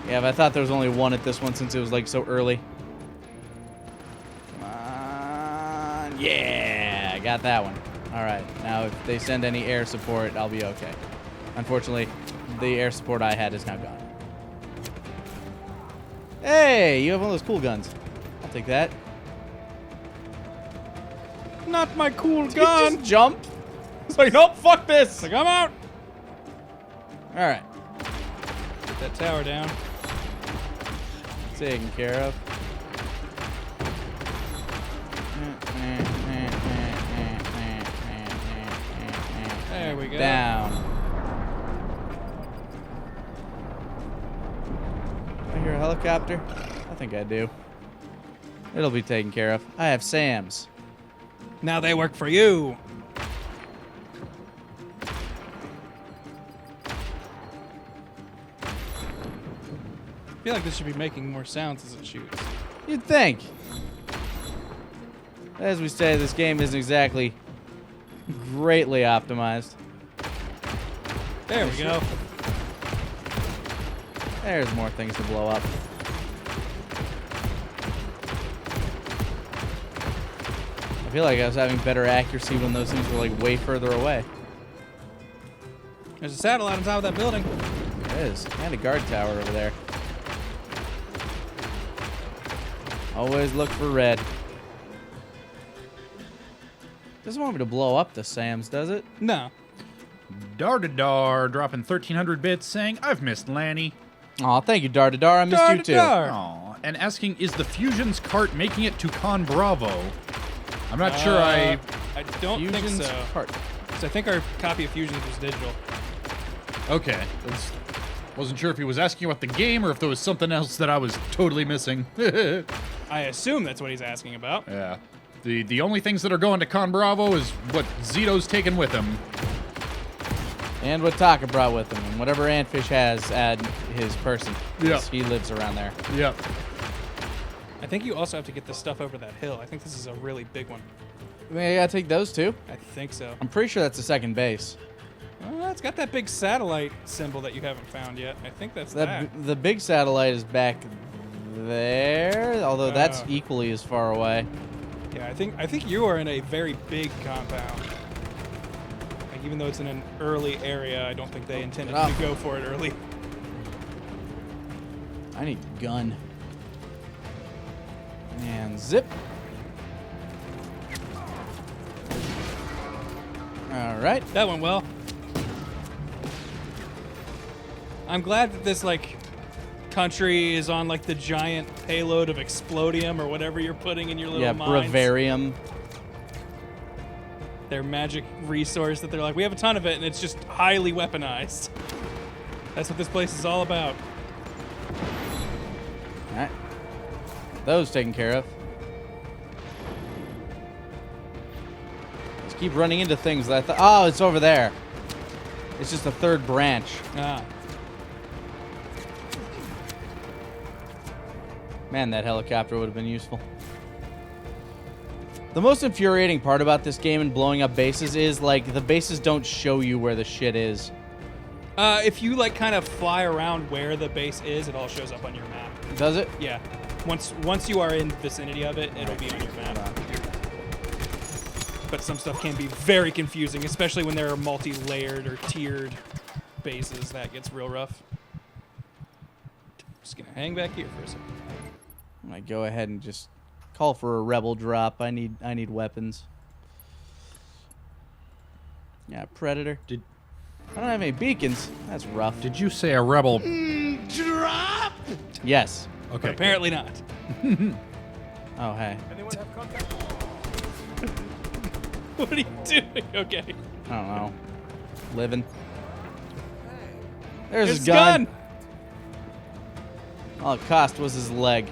Yeah, but I thought there was only one at this one since it was like so early. Come on. Yeah, I got that one. All right, now if they send any air support, I'll be okay. Unfortunately, the air support I had is now gone. Hey, you have one of those cool guns. I'll take that. Not my cool He gun. just jumped. It's like, nope, fuck this. Like, I'm out. All right, Get that tower down. taken care of. There we go. Down. I hear a helicopter? I think I do. It'll be taken care of. I have Sam's. Now they work for you. I feel like this should be making more sounds as it shoots. You'd think. As we say, this game isn't exactly greatly optimized. There we go. There's more things to blow up. I feel like I was having better accuracy when those things were like way further away. There's a satellite on top of that building. There is. And a guard tower over there. Always look for red. Doesn't want me to blow up the Sams, does it? No. Dar dropping 1,300 bits saying, I've missed Lanny. Aw, thank you, Dar. I missed you too. Dar. Aw, and asking, is the Fusion's cart making it to Con Bravo? I'm not sure I don't Fusion's think so. cart. 'Cause I think our copy of Fusions was digital. Okay. Wasn't sure if he was asking about the game or if there was something else that I was totally missing. I assume that's what he's asking about. Yeah. The only things that are going to Con Bravo is what Zito's taken with him. And what Taka brought with him, and whatever Antfish has at his person. 'Cause Yeah. he lives around there. Yep. I think you also have to get the stuff over that hill. I think this is a really big one. I mean, I gotta take those too. I think so. I'm pretty sure that's the second base. It's got that big satellite symbol that you haven't found yet. I think that's that. The big satellite is back there, although that's Oh. equally as far away. Yeah, I think you are in a very big compound. Like, even though it's in an early area, I don't think they intended Get to up. go for it early. I need a gun. And zip. All right. That went well. I'm glad that this country is on the giant payload of explodium or whatever you're putting in your little Yeah, mines. Bravarium. Their magic resource that they're like, we have a ton of it, and it's just highly weaponized. That's what this place is all about. All right. Those taken care of. Just keep running into things that I thought. Oh, it's over there. It's just a third branch. Ah. Man, that helicopter would have been useful. The most infuriating part about this game and blowing up bases is, like, the bases don't show you where the shit is. If you, like, kind of fly around where the base is, it all shows up on your map. Does it? Yeah. Once you are in the vicinity of it, it'll be on your map. But some stuff can be very confusing, especially when there are multi-layered or tiered bases. That gets real rough. Just gonna hang back here for a second. I'm gonna go ahead and just call for a rebel drop. I need weapons. Yeah, Predator. I don't have any beacons. That's rough. Did you say a rebel? Drop! Yes. Okay. Apparently not. Oh, hey. Anyone have contact? What are you doing? Okay. I don't know. Living. There's His his gun. gun. All it cost was his leg.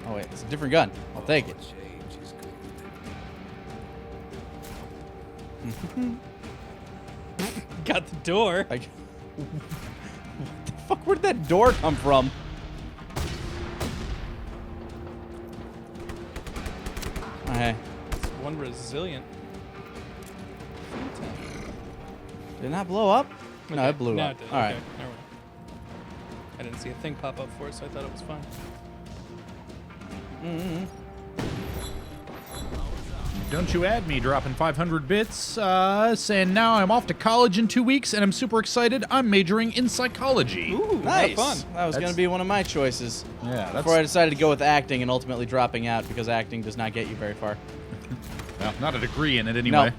Oh, wait. It's a different gun. I'll take it. Got the door. Like, what the fuck? Where'd that door come from? Okay. It's one resilient. Did it not blow up? No, it blew up. It did. All right. Okay, never mind. I didn't see a thing pop up for it, so I thought it was fine. Don't you add me dropping 500 bits, saying now I'm off to college in 2 weeks and I'm super excited. I'm majoring in psychology. Ooh, Nice. fun. That was going to be one of my choices. Yeah, that's Before I decided to go with acting and ultimately dropping out because acting does not get you very far. well, not a degree in it anyway.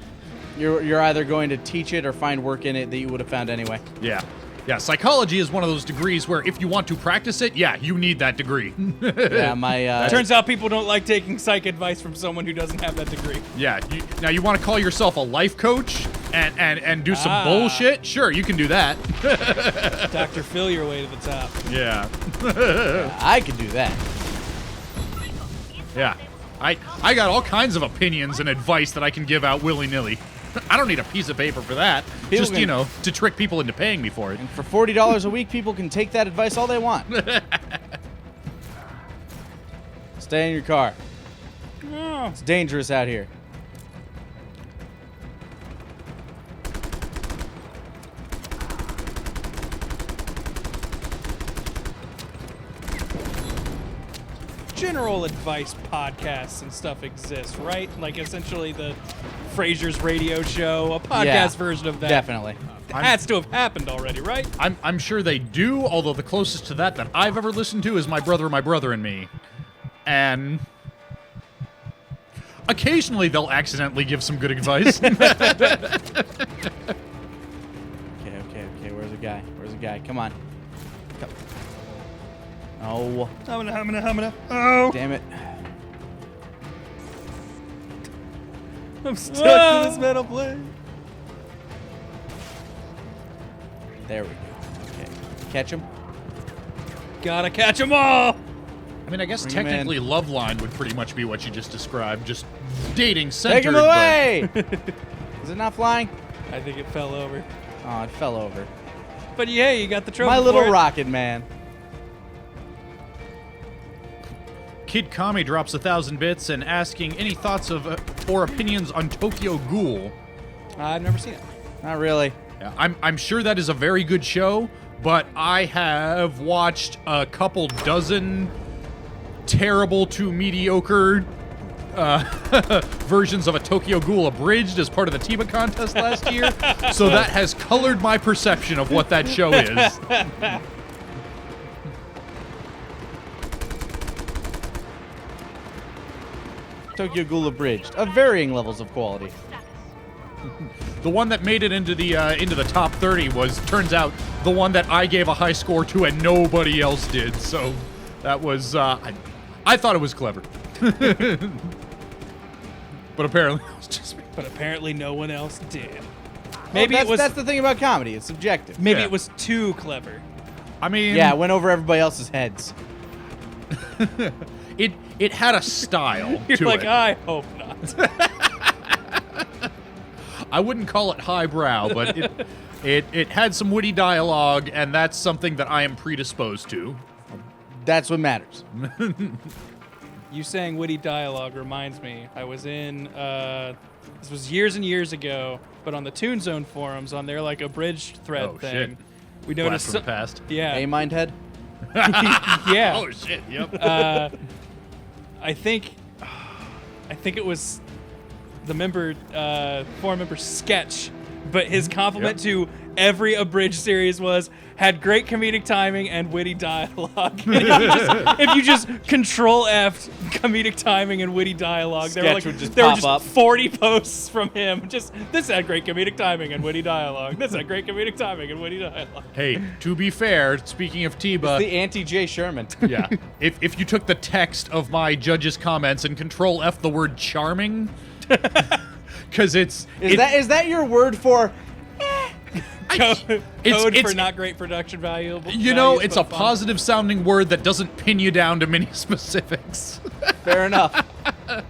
No. You're either going to teach it or find work in it that you would have found anyway. Yeah. Yeah, psychology is one of those degrees where if you want to practice it, yeah, you need that degree. Yeah, my Turns out people don't like taking psych advice from someone who doesn't have that degree. Yeah, now you want to call yourself a life coach and do some bullshit? Sure, you can do that. Dr. Phil your way to the top. Yeah. I could do that. Yeah. I got all kinds of opinions and advice that I can give out willy-nilly. I don't need a piece of paper for that. Just, you know, to trick people into paying me for it. And for $40 a week, people can take that advice all they want. Stay in your car. Oh. It's dangerous out here. General advice podcasts and stuff exist, right? Like essentially the Frasier's radio show, a podcast Yeah, version of that. Definitely. Has to have happened already, right? I'm sure they do, although the closest to that I've ever listened to is My Brother and Me. And occasionally they'll accidentally give some good advice. Okay. Where's the guy? Where's the guy? Come on. Come. Oh, Humana. Oh, damn it. I'm stuck to this metal plate. There we go. Okay. Catch him. Gotta catch them all. I mean, I guess Bring him in. technically Love Line would pretty much be what you just described, just dating centered. Take him away! Is it not flying? I think it fell over. Oh, it fell over. But yeah, you got the trophy. My for little it. rocket man. Kid Kami drops 1,000 bits and asking any thoughts of or opinions on Tokyo Ghoul. I've never seen it. Not really. Yeah, I'm sure that is a very good show, but I have watched a couple dozen terrible to mediocre versions of a Tokyo Ghoul abridged as part of the TIBA contest last year, so that has colored my perception of what that show is. Tokyo Ghoul abridged, of varying levels of quality. The one that made it into the top 30 turns out, the one that I gave a high score to and nobody else did. So that was I thought it was clever, but apparently it was just me. But apparently no one else did. Maybe Maybe that's the thing about comedy. It's subjective. Maybe Yeah. it was too clever. I mean, Yeah, it went over everybody else's heads. it had a style You're to like, it. I hope not. I wouldn't call it highbrow, but it had some witty dialogue, and that's something that I am predisposed to. That's what matters. You saying witty dialogue reminds me. I was in, this was years and years ago, but on the Toon Zone forums, on their like abridged thread Oh, thing, shit. we Blast noticed. from the past. Yeah. A Mindhead? Yeah. Oh shit! Yep. I think it was the forum member Sketch, but his compliment to every abridged series was had great comedic timing and witty dialogue. if you just Control F comedic timing and witty dialogue, Sketch would just there were pop just up. 40 posts from him. Just this had great comedic timing and witty dialogue. This had great comedic timing and witty dialogue. Hey, to be fair, speaking of Tiba, The anti-Jay Sherman. yeah, if you took the text of my judge's comments and Control F the word charming, because Is that your word for? Code it's- for not great production value. you know, values, it's a but fun. positive sounding word that doesn't pin you down to many specifics. Fair enough. I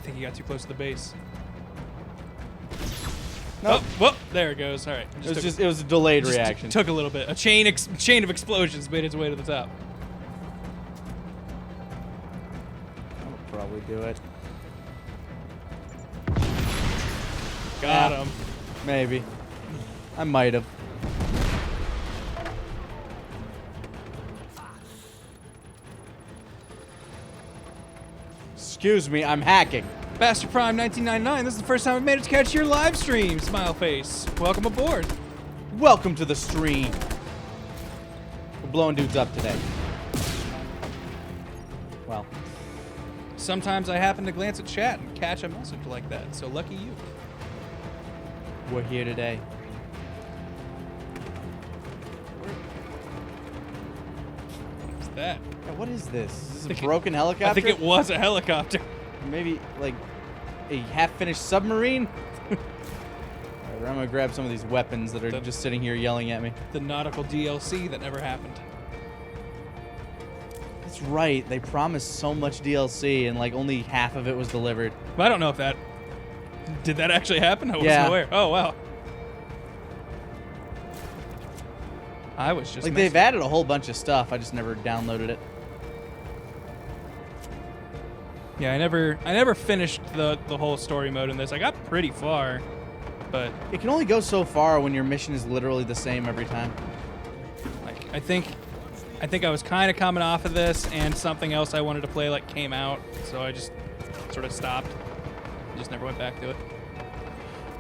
think he got too close to the base. Nope. Oh, whoop, there it goes. All right. It was a delayed reaction. Took a little bit. A chain of explosions made its way to the top. I'll probably do it. Got Yeah. him. Maybe. I might have. Excuse me, I'm hacking. Bastard Prime 1999. This is the first time I've made it to catch your live stream. Smile face. Welcome aboard. Welcome to the stream. We're blowing dudes up today. Well, Sometimes I happen to glance at chat and catch a message like that. So lucky you. we're here today. What's that? Yeah, what is this? Is this think a it- broken helicopter? I think it was a helicopter. Maybe like a half-finished submarine? Alright, I'm gonna grab some of these weapons that are just sitting here yelling at me. The nautical DLC that never happened. That's right. They promised so much DLC and like only half of it was delivered. But I don't know if that... Did that actually happen? I wasn't Yeah. aware. Oh, wow. I was just Like messing. they've added a whole bunch of stuff. I just never downloaded it. Yeah, I never finished the whole story mode in this. I got pretty far, but It can only go so far when your mission is literally the same every time. like I think I was kind of coming off of this, and something else I wanted to play like came out, so I just sort of stopped. Just never went back to it.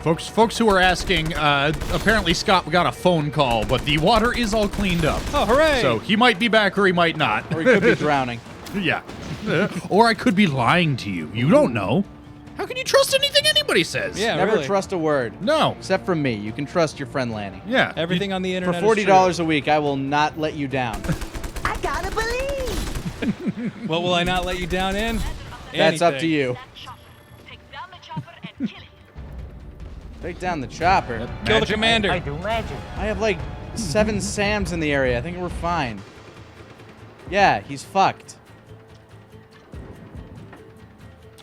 Folks who are asking, apparently Scott got a phone call, but the water is all cleaned up. Oh, hooray! So he might be back or he might not. Or he could be drowning. Yeah. Or I could be lying to you. You don't know. How can you trust anything anybody says? Yeah, Never really. trust a word. No. Except from me. You can trust your friend Lanny. Yeah. Everything on the For internet. $40 a week, I will not let you down. I gotta believe. What will I not let you down in? That's up to Anything. you. Take down the chopper and kill it. Take down the chopper. Kill the Magic. commander. I do magic. I have like 7 Sams in the area. I think we're fine. Yeah, he's fucked.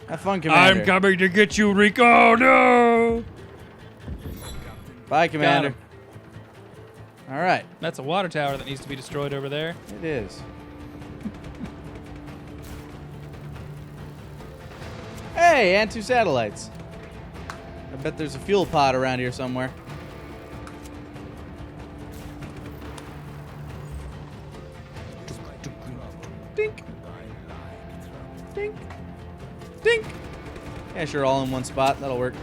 Have fun, Commander. I'm coming to get you, Rico. No. Bye, Commander. him. All right. That's a water tower that needs to be destroyed over there. It is. Hey, and 2 satellites. I bet there's a fuel pod around here somewhere. Dink. Dink. Dink. Yeah, sure, all in one spot. That'll work.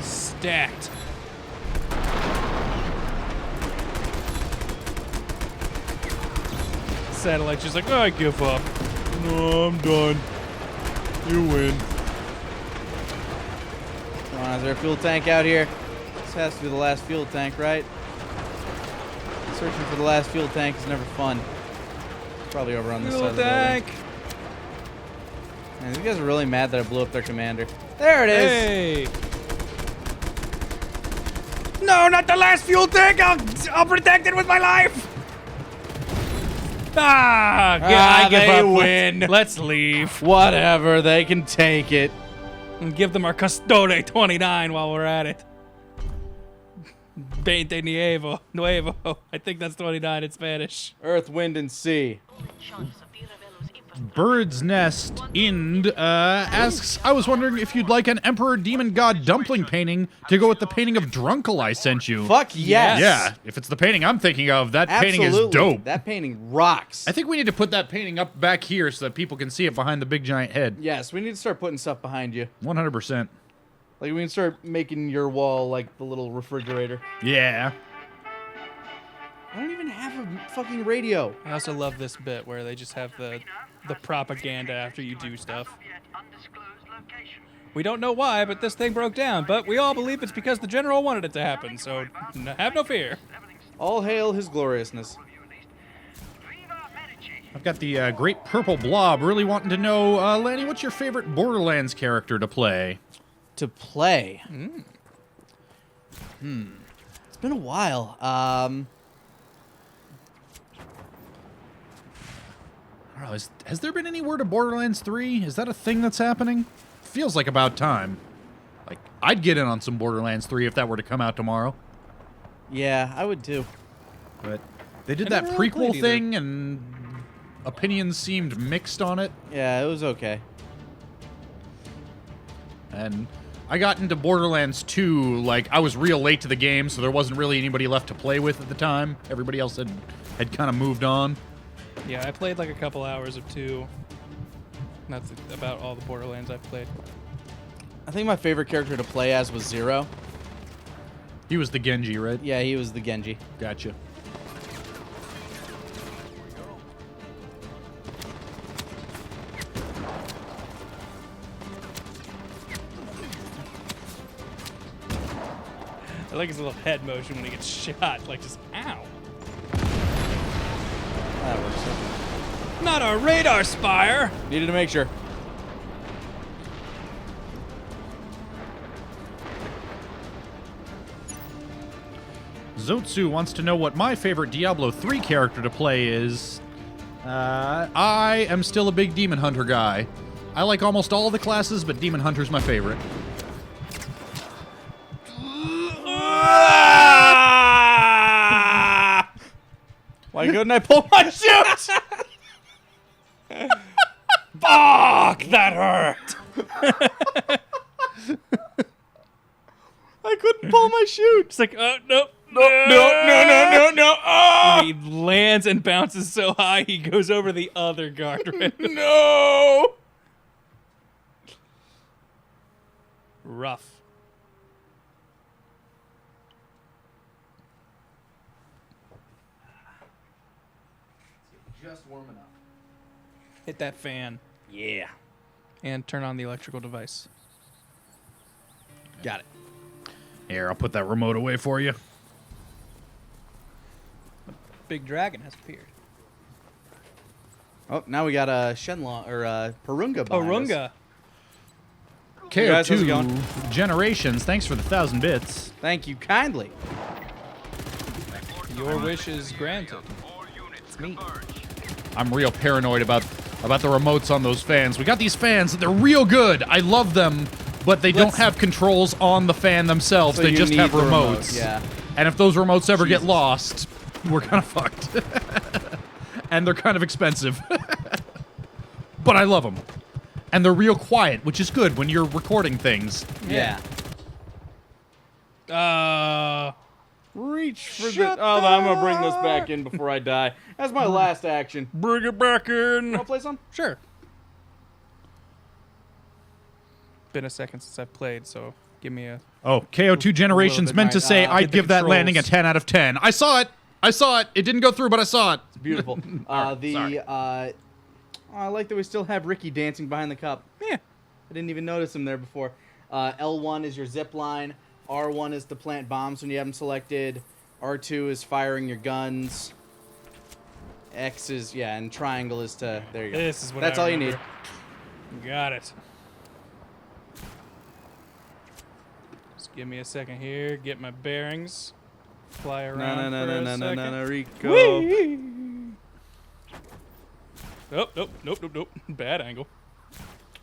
Stacked. Satellite's just like, oh, I give up. No, I'm done. You win. Come on, is there a fuel tank out here? This has to be the last fuel tank, right? Searching for the last fuel tank is never fun. Probably over on this side Fuel of the building. tank. Man, these guys are really mad that I blew up their commander. There it is. Hey. No, not the last fuel tank. I'll protect it with my life. I give they up. win. Let's leave. Whatever, they can take it. And give them our Custode 29 while we're at it. 20 Nuevo. I think that's 29 in Spanish. Earth, wind, and sea. Bird's Nest Ind asks, I was wondering if you'd like an Emperor Demon God dumpling painting to go with the painting of Drunkle I sent you. Fuck yes. Yeah, if it's the painting I'm thinking of, that painting is dope. That painting rocks. I think we need to put that painting up back here so that people can see it behind the big giant head. Yes, we need to start putting stuff behind you. 100%. Like, we can start making your wall like the little refrigerator. Yeah. I don't even have a fucking radio. I also love this bit where they just have the propaganda after you do stuff. We don't know why, but this thing broke down, but we all believe it's because the general wanted it to happen, so have no fear. All hail his gloriousness. I've got the Great Purple Blob really wanting to know, Lanny, what's your favorite Borderlands character to play? To play? It's been a while. I don't know, has there been any word of Borderlands 3? Is that a thing that's happening? Feels like about time. Like, I'd get in on some Borderlands 3 if that were to come out tomorrow. Yeah, I would too. But they did I that never really prequel played thing, and opinions seemed mixed on it. Yeah, it was okay. And I got into Borderlands 2, like, I was real late to the game, so there wasn't really anybody left to play with at the time. Everybody else had kind of moved on. Yeah, I played like a couple hours of 2. That's about all the Borderlands I've played. I think my favorite character to play as was Zero. He was the Genji, right? Yeah, he was the Genji. Gotcha. I like his little head motion when he gets shot, like just ow. That works. Not a radar spire. Needed to make sure. Zotsu wants to know what my favorite Diablo 3 character to play is. I am still a big Demon Hunter guy. I like almost all the classes, but Demon Hunter's my favorite. Why couldn't I pull my chute? Fuck, that hurt. I couldn't pull my chute. It's like, no. No. Oh! He lands and bounces so high he goes over the other guardrail. No! Rough. Just warm enough. Hit that fan. Yeah. And turn on the electrical device. Got it. Here, I'll put that remote away for you. Big dragon has appeared. Oh, now we got a Shenlong or a Purunga behind us. Orunga. guys, how's it KO2 going? Generations, thanks for the 1,000 bits. Thank you kindly. Your wish is granted. It's me. I'm real paranoid about the remotes on those fans. We got these fans, they're real good. I love them, but they don't have controls on the fan themselves. So They you just need have the remote, remotes. yeah. And if those remotes ever get Jesus. lost, we're kind of fucked. And they're kind of expensive. But I love them. And they're real quiet, which is good when you're recording things. Yeah. Reach for Shut the... Oh, I'm going to bring this back in before I die. That's my last action. Bring it back in. Want to play some? Sure. Been a second since I've played, so give me a... Oh, KO2 Generations bit meant to right. say Get I'd the give that landing a controls. 10 out of 10. I saw it. It didn't go through, but I saw it. It's beautiful. I like that we still have Ricky dancing behind the cup. Yeah. I didn't even notice him there before. L1 is your zip line. R1 is to plant bombs when you have them selected. R2 is firing your guns. X is, yeah, and triangle is to, there you go. This is what That's I all you remember. need. Got it. Just give me a second here. Get my bearings. Fly around for a second. Rico. Oh, nope. Bad angle.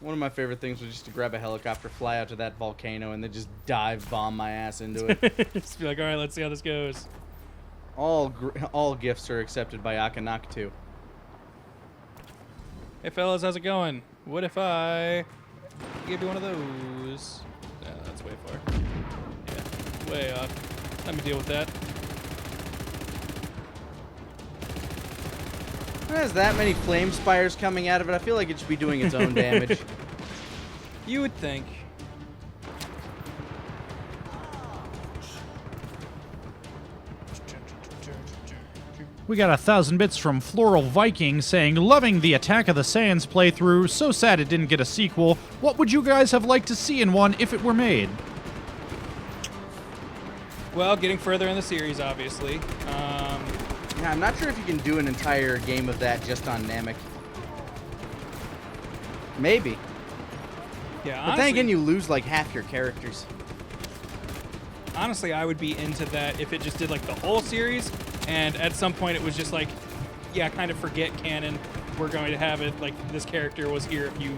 One of my favorite things was just to grab a helicopter, fly out to that volcano, and then just dive bomb my ass into it. Just be like, all right, let's see how this goes. All gifts are accepted by Akanaktu. Hey, fellas, how's it going? What if I give you one of those? That's way far. Yeah, way off. Let me deal with that. It has that many flame spires coming out of it. I feel like it should be doing its own damage. You would think. We got 1,000 bits from Floral Viking saying, loving the Attack of the Saiyans playthrough, so sad it didn't get a sequel. What would you guys have liked to see in one if it were made? Well, getting further in the series, obviously. Yeah, I'm not sure if you can do an entire game of that just on Namek. Maybe. Yeah, But then again, you lose like half your characters. honestly, I would be into that if it just did like the whole series, and at some point it was just like, yeah, kind of forget canon. We're going to have it like this character was here if you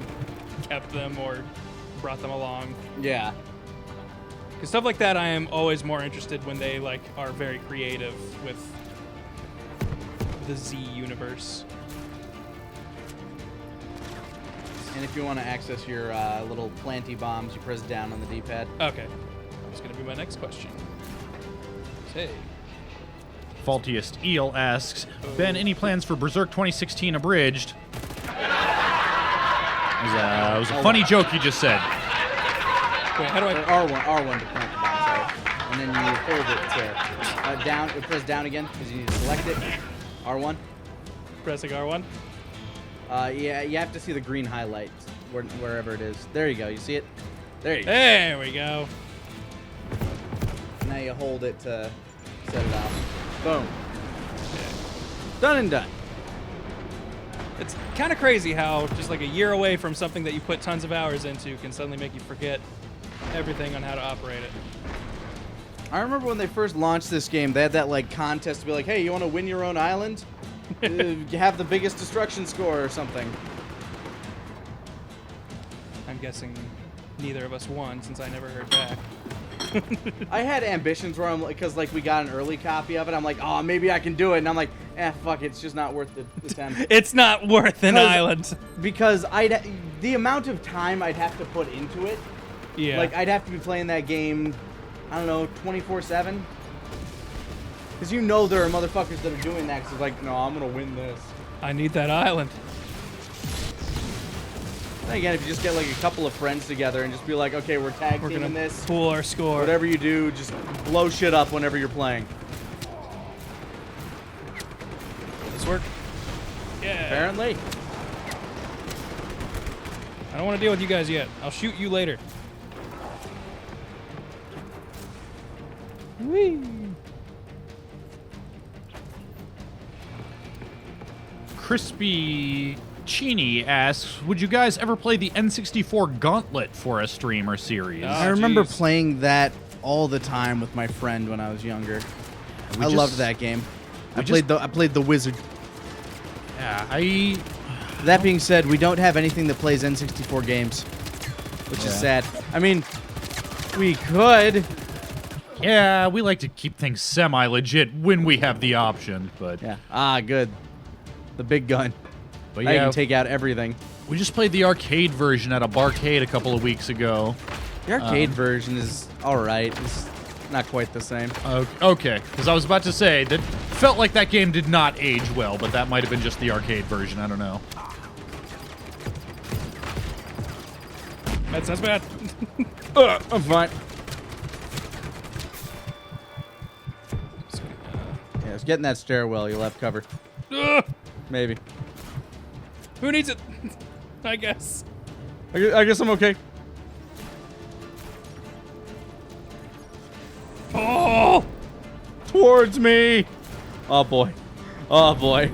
kept them or brought them along. Yeah. Because stuff like that, I am always more interested when they like are very creative with the Z universe. And if you want to access your little planty bombs, you press down on the D-pad. Okay, that's gonna be my next question. Hey, Faultiest Eel asks, Ben, any plans for Berserk 2016 Abridged? It was a funny joke you just said. wait, how do I? R1 to plant the bomb, sorry. And then you hold it to down. Press down again because you need to select it. R1. Pressing R1. Yeah, you have to see the green highlight wherever it is. There you go. You see it? There you go. There we go. Now you hold it to set it off. Boom. Done and done. It's kind of crazy how just like a year away from something that you put tons of hours into can suddenly make you forget everything on how to operate it. I remember when they first launched this game, they had that like contest to be like, hey, you want to win your own island? You have the biggest destruction score or something. I'm guessing neither of us won since I never heard back. I had ambitions where I'm like, because like we got an early copy of it, I'm like, oh, maybe I can do it, and I'm like, fuck it, it's just not worth the attempt. It's not worth an island. Because the amount of time I'd have to put into it, Yeah. like I'd have to be playing that game, I don't know, 24/7. Because you know there are motherfuckers that are doing that. Because it's like, no, I'm gonna win this. I need that island. Then again, if you just get like a couple of friends together and just be like, okay, we're tag We're teaming gonna this. pool our score. Whatever you do, just blow shit up whenever you're playing. This work? Yeah. Apparently. I don't want to deal with you guys yet. I'll shoot you later. Whee! Crispy Chini asks, would you guys ever play the N64 Gauntlet for a stream or series? I remember geez. playing that all the time with my friend when I was younger. I loved that game. I played the Wizard. Yeah, That being said, we don't have anything that plays N64 games, which is sad. I mean, we could. Yeah, we like to keep things semi-legit when we have the option, but Yeah. Ah, good. The big gun. but Now you yeah, can take out everything. we just played the arcade version at a barcade a couple of weeks ago. The arcade version is all right. It's not quite the same. Okay, because I was about to say that felt like that game did not age well, but that might have been just the arcade version. I don't know. That sounds bad. I'm fine. Yeah, it's getting that stairwell. You'll have cover. Maybe. Who needs it? I guess. I guess I'm okay. Oh! Towards me. Oh boy. Oh boy.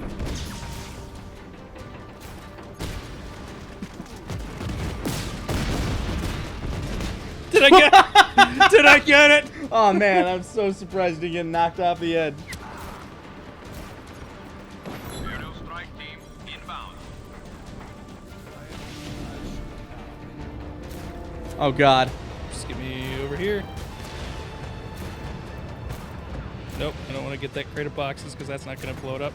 Did I get it? Did I get it? Oh man, I'm so surprised to get knocked off the edge. Aerial strike team inbound. Oh God. Just get me over here. Nope, I don't want to get that crate of boxes because that's not going to blow it up.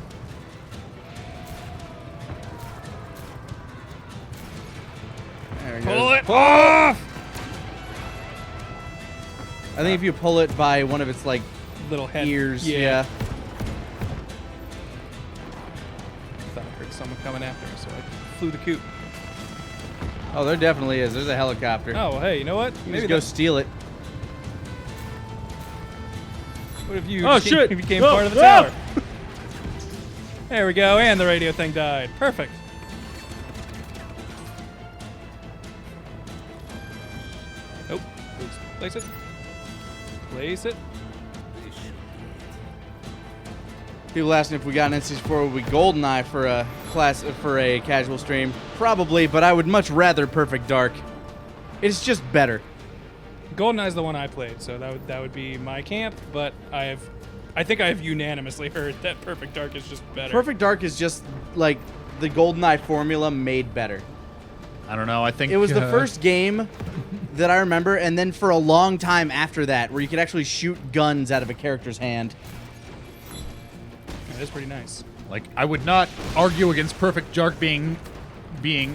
There it Pull goes. it off! I think if you pull it by one of its like Little head. ears, Yeah. yeah. Thought I heard someone coming after me, so I flew the coop. Oh, there definitely is. There's a helicopter. Oh, well, hey, you know what? You Maybe just go that's- steal it. What if you Oh, became, shit. became Oh, part of the ah! tower? There we go, and the radio thing died. Perfect. Nope. Oops. Place it. Place it. People asking if we got an N64 with GoldenEye for a casual stream. Probably, but I would much rather Perfect Dark. It's just better. GoldenEye's the one I played, so that would be my camp. But I think I've unanimously heard that Perfect Dark is just better. Perfect Dark is just like the GoldenEye formula made better. I don't know. I think It was the first game that I remember, and then for a long time after that, where you could actually shoot guns out of a character's hand. Yeah, that's pretty nice. Like, I would not argue against Perfect Dark being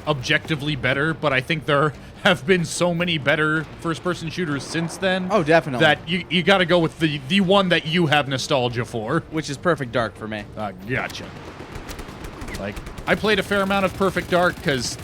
objectively better, but I think there have been so many better first-person shooters since then. Oh, definitely. That you got to go with the one that you have nostalgia for. Which is Perfect Dark for me. Gotcha. Like, I played a fair amount of Perfect Dark because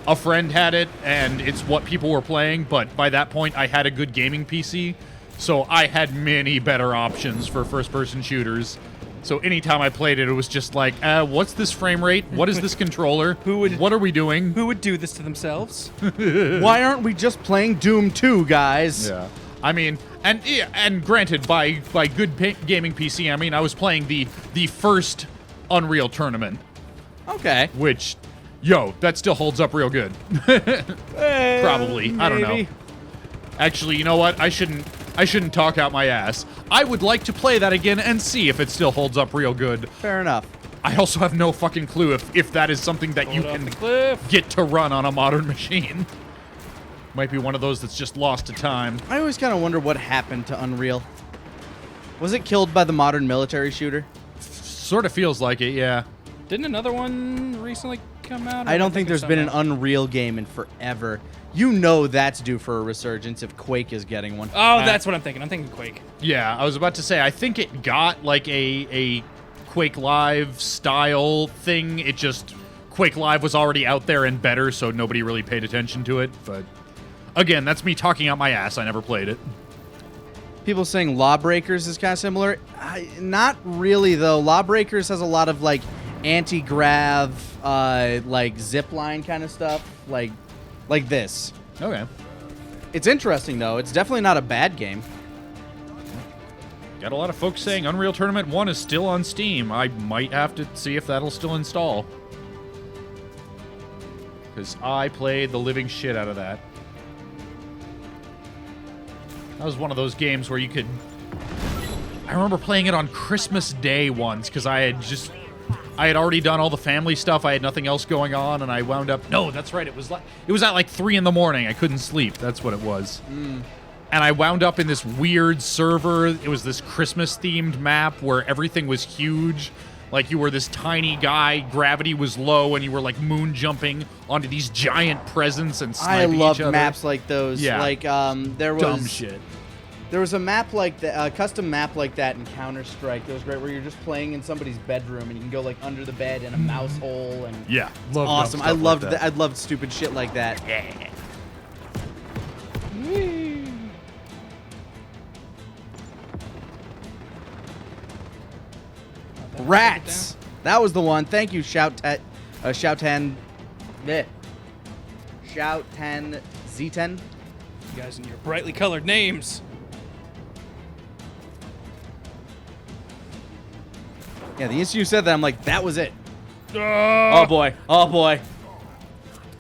a friend had it and it's what people were playing, but by that point I had a good gaming PC, so I had many better options for first-person shooters. So anytime I played it, it was just like, what's this frame rate? What is this controller? What are we doing? Who would do this to themselves? Why aren't we just playing Doom 2, guys? Yeah. I mean, and granted, by good gaming PC, I mean I was playing the first Unreal Tournament, Okay. which, that still holds up real good. Probably. I don't know. Maybe. Actually, you know what? I shouldn't talk out my ass. I would like to play that again and see if it still holds up real good. Fair enough. I also have no fucking clue if that is something that you Hold off can the cliff. get to run on a modern machine. Might be one of those that's just lost to time. I always kind of wonder what happened to Unreal. Was it killed by the modern military shooter? Sort of feels like it, yeah. Didn't another one recently come out? I don't think there's been an Unreal game in forever. You know that's due for a resurgence if Quake is getting one. Oh, that's what I'm thinking. I'm thinking Quake. Yeah, I was about to say, I think it got like a Quake Live style thing. It just, Quake Live was already out there and better, so nobody really paid attention to it. But again, that's me talking out my ass. I never played it. People saying Lawbreakers is kind of similar. Not really, though. Lawbreakers has a lot of like anti-grav, like zipline kind of stuff, like this. Okay. It's interesting, though. It's definitely not a bad game. Got a lot of folks saying Unreal Tournament 1 is still on Steam. I might have to see if that'll still install. Because I played the living shit out of that. That was one of those games where you could... I remember playing it on Christmas Day once, because I had already done all the family stuff. I had nothing else going on, and I wound up... No, that's right. It was at like 3 in the morning. I couldn't sleep. That's what it was. And I wound up in this weird server. It was this Christmas-themed map where everything was huge. Like, you were this tiny guy, gravity was low, and you were, like, moon jumping onto these giant presents and sniping I love each other. maps like those. Yeah. Like, there was... Dumb shit. There was a map like that, a custom map like that in Counter-Strike. That was great, where you're just playing in somebody's bedroom and you can go like under the bed in a mouse hole and Yeah. it's Love awesome. dumb I stuff loved like that. I loved stupid shit like that. Yeah. Rats. That was the one. Thank you, Shout10 Z10. You guys and your brightly colored names. Yeah, the instant you said that, I'm like, that was it. Oh, Oh boy. Oh boy.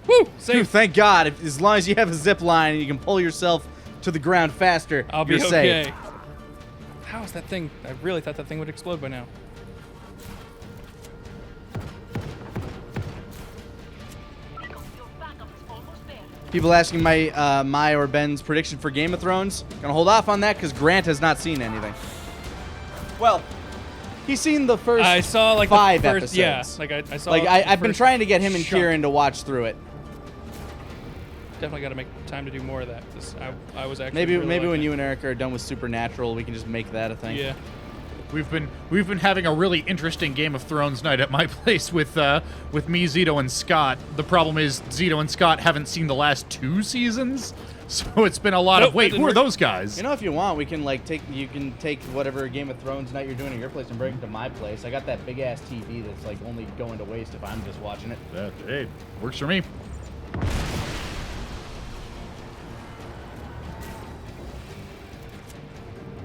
woo! Dude, Safe. thank God. As long as you have a zip line and you can pull yourself to the ground faster, I'll be you're okay. safe. How is that thing? I really thought that thing would explode by now. Rico, your backup is almost there. People asking my or Ben's prediction for Game of Thrones. Gonna hold off on that because Grant has not seen anything. Well, he's seen the first I saw like 5 the first, episodes. yeah. Like I saw. Like the I've been first trying to get him and chunk. Kieran to watch through it. Definitely got to make time to do more of that. 'Cause I was actually Maybe really when liking you it. and Eric are done with Supernatural, we can just make that a thing. Yeah. We've been having a really interesting Game of Thrones night at my place with me, Zito, and Scott. The problem is Zito and Scott haven't seen the last 2 seasons, so it's been a lot Nope, of wait. that Who are didn't work. those guys? You know, if you want, we can like take whatever Game of Thrones night you're doing at your place and bring it to my place. I got that big ass TV that's like only going to waste if I'm just watching it. Hey, works for me.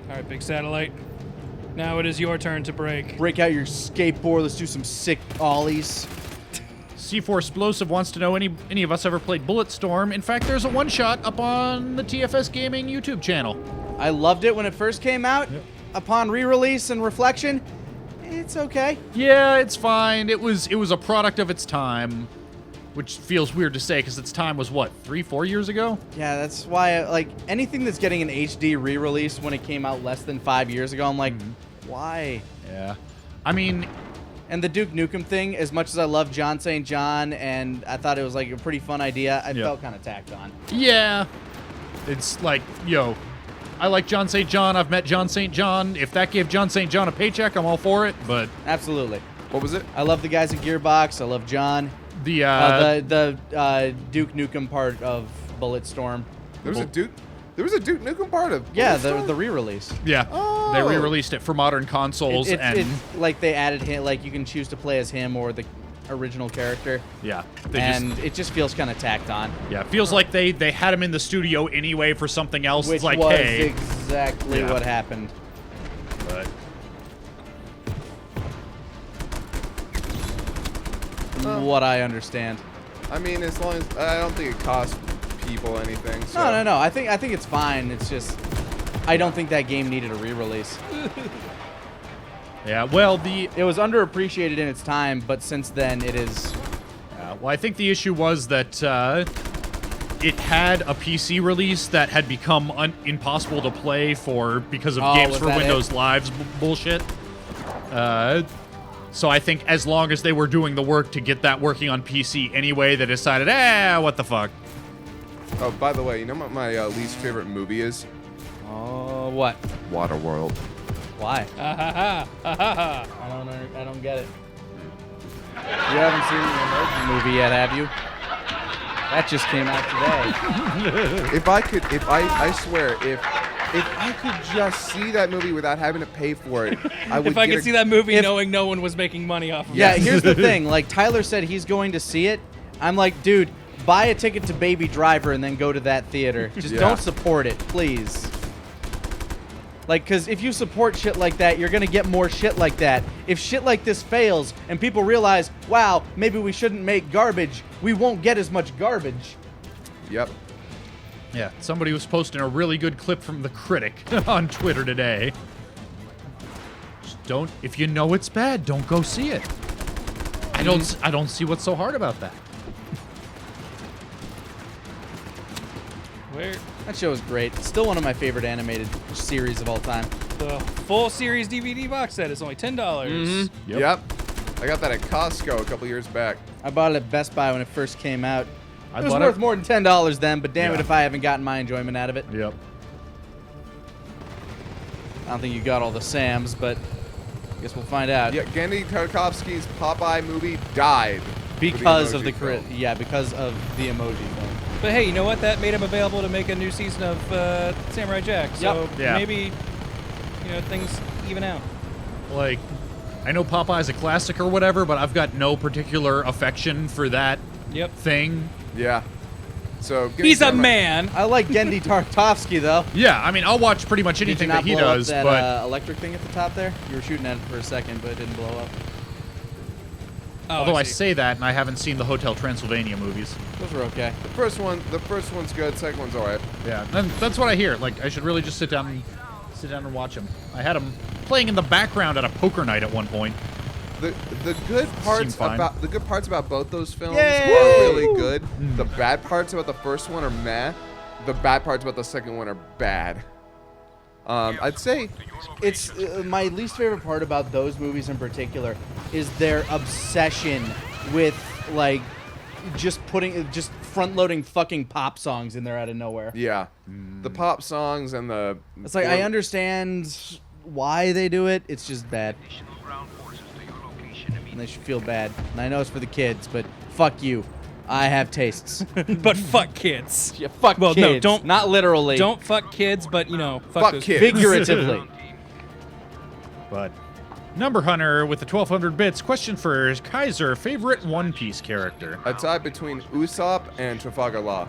All right, big satellite. Now it is your turn to break. Break out your skateboard. Let's do some sick ollies. C4 Explosive wants to know any of us ever played Bulletstorm. In fact, there's a one-shot up on the TFS Gaming YouTube channel. I loved it when it first came out. Yep. Upon re-release and reflection, it's okay. Yeah, it's fine. It was a product of its time, which feels weird to say because its time was what, 3-4 years ago? Yeah, that's why like anything that's getting an HD re-release when it came out less than 5 years ago, I'm like, why? Yeah. I mean, And the Duke Nukem thing, as much as I love John St. John and I thought it was like a pretty fun idea, I Yeah. felt kind of tacked on. yeah. It's like, yo, I like John St. John. I've met John St. John. If that gave John St. John a paycheck, I'm all for it. But Absolutely. What was it? I love the guys at Gearbox. I love John. the The Duke Nukem part of Bulletstorm. There was a Duke Nukem part of. Yeah, Bulletstorm? the re-release. yeah, Oh. they re-released it for modern consoles, and It's like they added him, like you can choose to play as him or the original character, yeah, they and just it just feels kind of tacked on. yeah, it feels like they had him in the studio anyway for something else. Which It's like, was hey, exactly Yeah. what happened. but From what I understand. I mean, as long as I don't think it costs people anything. So. No. I think it's fine. It's just I don't think that game needed a re-release. yeah, well, It was underappreciated in its time, but since then it is. I think the issue was that it had a PC release that had become impossible to play because of Oh, Games was for that Windows Live's bullshit. So I think as long as they were doing the work to get that working on PC anyway, they decided, what the fuck. Oh, by the way, you know what my least favorite movie is? Oh, what? Waterworld. Why? Ha ha ha ha ha. I don't get it. You haven't seen the Emoji Movie yet, have you? That just came out today. I swear, if I could just see that movie without having to pay for it, I would. If I get could see that movie if- knowing no one was making money off of Yeah, it. here's the thing. Like, Tyler said he's going to see it. I'm like, dude, buy a ticket to Baby Driver and then go to that theater. Just Yeah. don't support it, please. Like, because if you support shit like that, you're going to get more shit like that. If shit like this fails and people realize, wow, maybe we shouldn't make garbage, we won't get as much garbage. Yep. Yeah, somebody was posting a really good clip from The Critic on Twitter today. Just don't, if you know it's bad, don't go see it. I don't see what's so hard about that. Where That show is great. It's still one of my favorite animated series of all time. the full series DVD box set is only $10. Yep. I got that at Costco a couple years back. I bought it at Best Buy when it first came out. I It was bought worth it- more than $10 then, but damn it Yeah. if I haven't gotten my enjoyment out of it. Yep. I don't think you got all the Sams, but I guess we'll find out. Yeah, Gennady Tartakovsky's Popeye movie died Because of emoji the film. because of the emoji thing. But hey, you know what? That made him available to make a new season of Samurai Jack. So Yep. Yeah. maybe, things even out. Like, I know Popeye's a classic or whatever, but I've got no particular affection for that Yep. thing. Yeah. So He's a man. I like Gennady Tartakovsky though. Yeah, I mean, I'll watch pretty much Did you anything not that he blow up does, that but electric thing at the top there? You were shooting at it for a second, but it didn't blow up. Oh, although I see. say that, and I haven't seen the Hotel Transylvania movies. Those were okay. The first one's good. Second one's alright. Yeah, and that's what I hear. Like, I should really just sit down and watch them. I had them playing in the background at a poker night at one point. The good parts fine. about both those films Yay! are really good. The bad parts about the first one are meh. The bad parts about the second one are bad. I'd say It's my least favorite part about those movies in particular is their obsession with like just front loading fucking pop songs in there out of nowhere. yeah, the pop songs and the. It's like I understand why they do it. It's just bad. And they should feel bad. And I know it's for the kids, but fuck you. I have tastes. But fuck kids. Yeah, fuck Well, kids. no, don't- Not literally. Don't fuck kids, but, you know, Fuck those kids. Figuratively. But Number Hunter with the 1200 bits. Question for Kaiser: favorite One Piece character? A tie between Usopp and Trafalgar Law.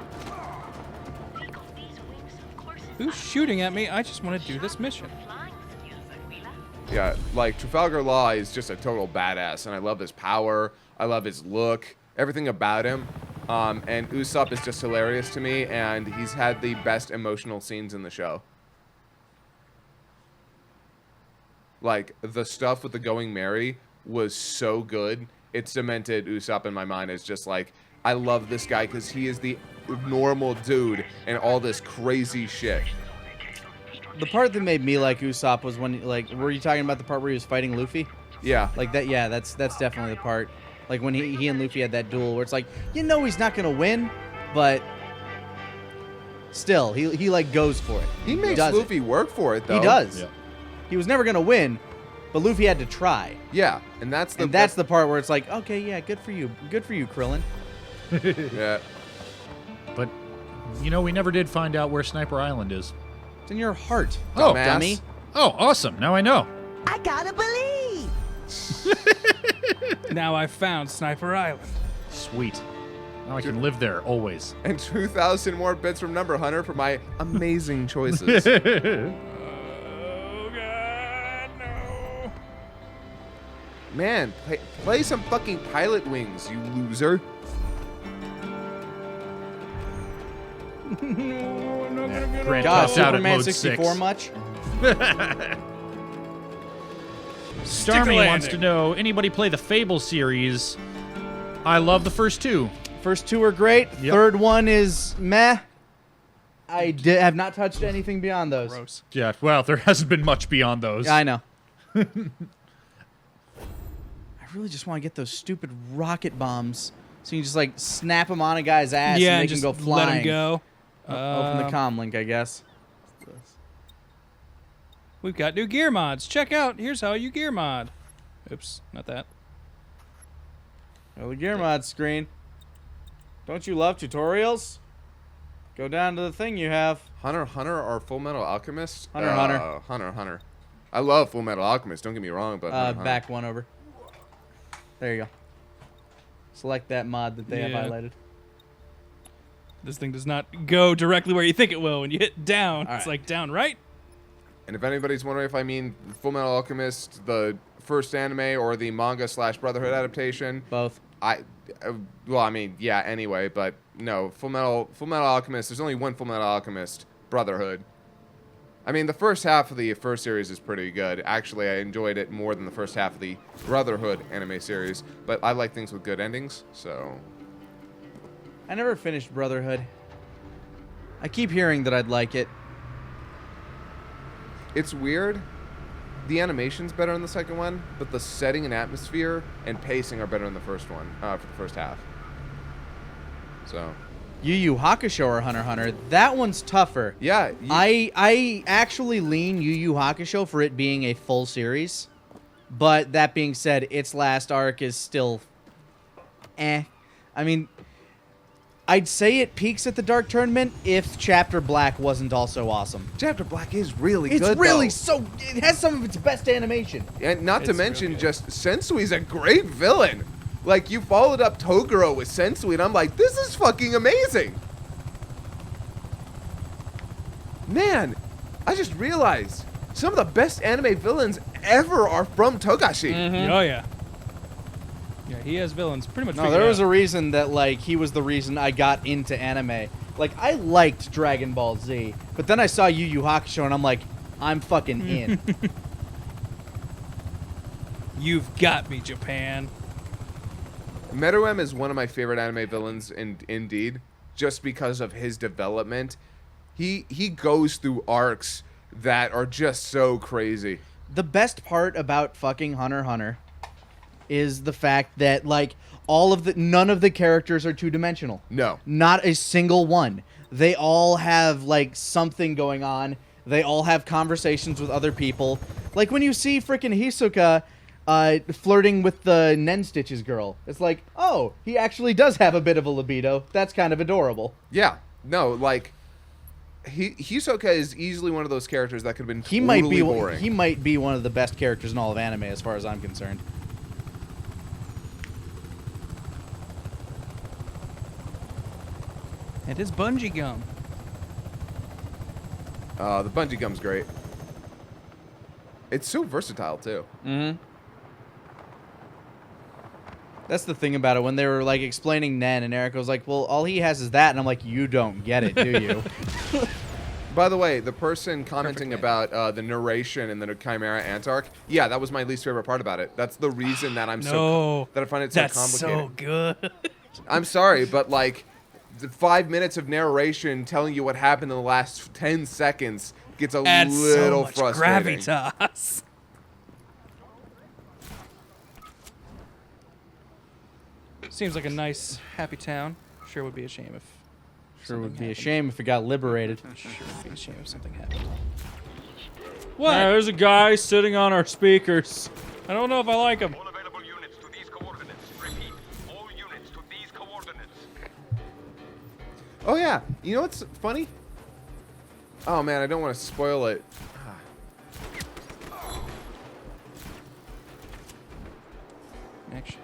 Who's shooting at me? I just want to do this mission. Yeah, like Trafalgar Law is just a total badass, and I love his power. I love his look, everything about him. And Usopp is just hilarious to me, and he's had the best emotional scenes in the show. Like, the stuff with the Going Merry was so good. It cemented Usopp in my mind as just like, I love this guy because he is the normal dude and all this crazy shit. The part that made me like Usopp was when, like, were you talking about the part where he was fighting Luffy? Yeah. Like that, yeah, that's definitely the part. Like when he and Luffy had that duel where it's like, you know he's not gonna win, but still, he like goes for it. He makes does Luffy work for it, though. He does. Yeah. He was never gonna win, but Luffy had to try. Yeah, and that's the And that's the part where it's like, okay, yeah, good for you, Krillin. yeah. But, you know, we never did find out where Sniper Island is. It's in your heart. Oh, Dumbass. dummy. Oh, awesome. Now I know. I gotta believe. Now I've found Sniper Island. Sweet. Now I can live there always. And 2,000 more bits from Number Hunter for my amazing choices. Oh, God, no. Man, play some fucking Pilot Wings, you loser. No, I'm not gonna get Grant God, tops out at Superman mode 64 6. much? Starmy wants to know, anybody play the Fable series? I love the first two. First two are great. Yep. Third one is meh. I have not touched anything beyond those. Gross. Yeah, well, there hasn't been much beyond those. I know. I really just want to get those stupid rocket bombs so you can just like snap them on a guy's ass Yeah, and and they can just go flying. let him go. Open the comm link, I guess. We've got new gear mods. Check out. Here's how you gear mod. Oops, not that. Oh, the gear mod screen. Don't you love tutorials? Go down to the thing you have. Hunter x Hunter or Full Metal Alchemist? Hunter x Hunter. Hunter x Hunter. I love Full Metal Alchemist, don't get me wrong, but Hunter x Hunter. Back one over. There you go. Select that mod that they have Yeah. highlighted. This thing does not go directly where you think it will. When you hit down, All it's right. like down right. And if anybody's wondering if I mean Full Metal Alchemist, the first anime, or the manga / Brotherhood adaptation, Both. well, I mean, yeah, anyway, but no, Full Metal Alchemist, there's only one Full Metal Alchemist, Brotherhood. I mean, the first half of the first series is pretty good. Actually, I enjoyed it more than the first half of the Brotherhood anime series, but I like things with good endings, so... I never finished Brotherhood. I keep hearing that I'd like it. It's weird. The animation's better in the second one, but the setting and atmosphere and pacing are better in the first one, for the first half. So, Yu Yu Hakusho or Hunter x Hunter, that one's tougher. yeah. I actually lean Yu Yu Hakusho for it being a full series. But that being said, its last arc is still eh. I mean, I'd say it peaks at the Dark Tournament if Chapter Black wasn't also awesome. Chapter Black is really It's good, really though. so... It has some of its best animation. And not to It's mention, really good. just Sensui's a great villain. Like, you followed up Toguro with Sensui, and I'm like, this is fucking amazing. Man, I just realized some of the best anime villains ever are from Togashi. Oh yeah. Yeah, he has villains pretty much. No, figured there was out. a reason that, like, he was the reason I got into anime. Like, I liked Dragon Ball Z, but then I saw Yu Yu Hakusho, and I'm like, I'm fucking in. You've got me, Japan. Meruem is one of my favorite anime villains, indeed, just because of his development. He goes through arcs that are just so crazy. The best part about fucking Hunter x Hunter is the fact that, like, none of the characters are two-dimensional. No. Not a single one. They all have, like, something going on. They all have conversations with other people. Like, when you see freaking Hisoka flirting with the Nen Stitches girl, it's like, oh, he actually does have a bit of a libido. That's kind of adorable. Yeah. No, like, Hisoka is easily one of those characters that could have been boring. He might be one of the best characters in all of anime, as far as I'm concerned. And his bungee gum. The bungee gum's great. It's so versatile, too. Mm-hmm. That's the thing about it. When they were, like, explaining Nen, and Eric was like, well, all he has is that. And I'm like, you don't get it, do you? By the way, the person commenting about the narration in the Chimera Antarc, yeah, that was my least favorite part about it. That's the reason that that I find it so That's complicated. so good. I'm sorry, but, like, the 5 minutes of narration telling you what happened in the last 10 seconds gets a Adds little so much frustrating. gravitas. Seems like a nice, happy town. Sure would be a shame if. Sure would be a shame if it got liberated. Sure would be a shame if something happened. What? There's a guy sitting on our speakers. I don't know if I like him. All available units to these coordinates. Repeat, all units to these coordinates. Oh, yeah. You know what's funny? Oh, man, I don't want to spoil it. Actually.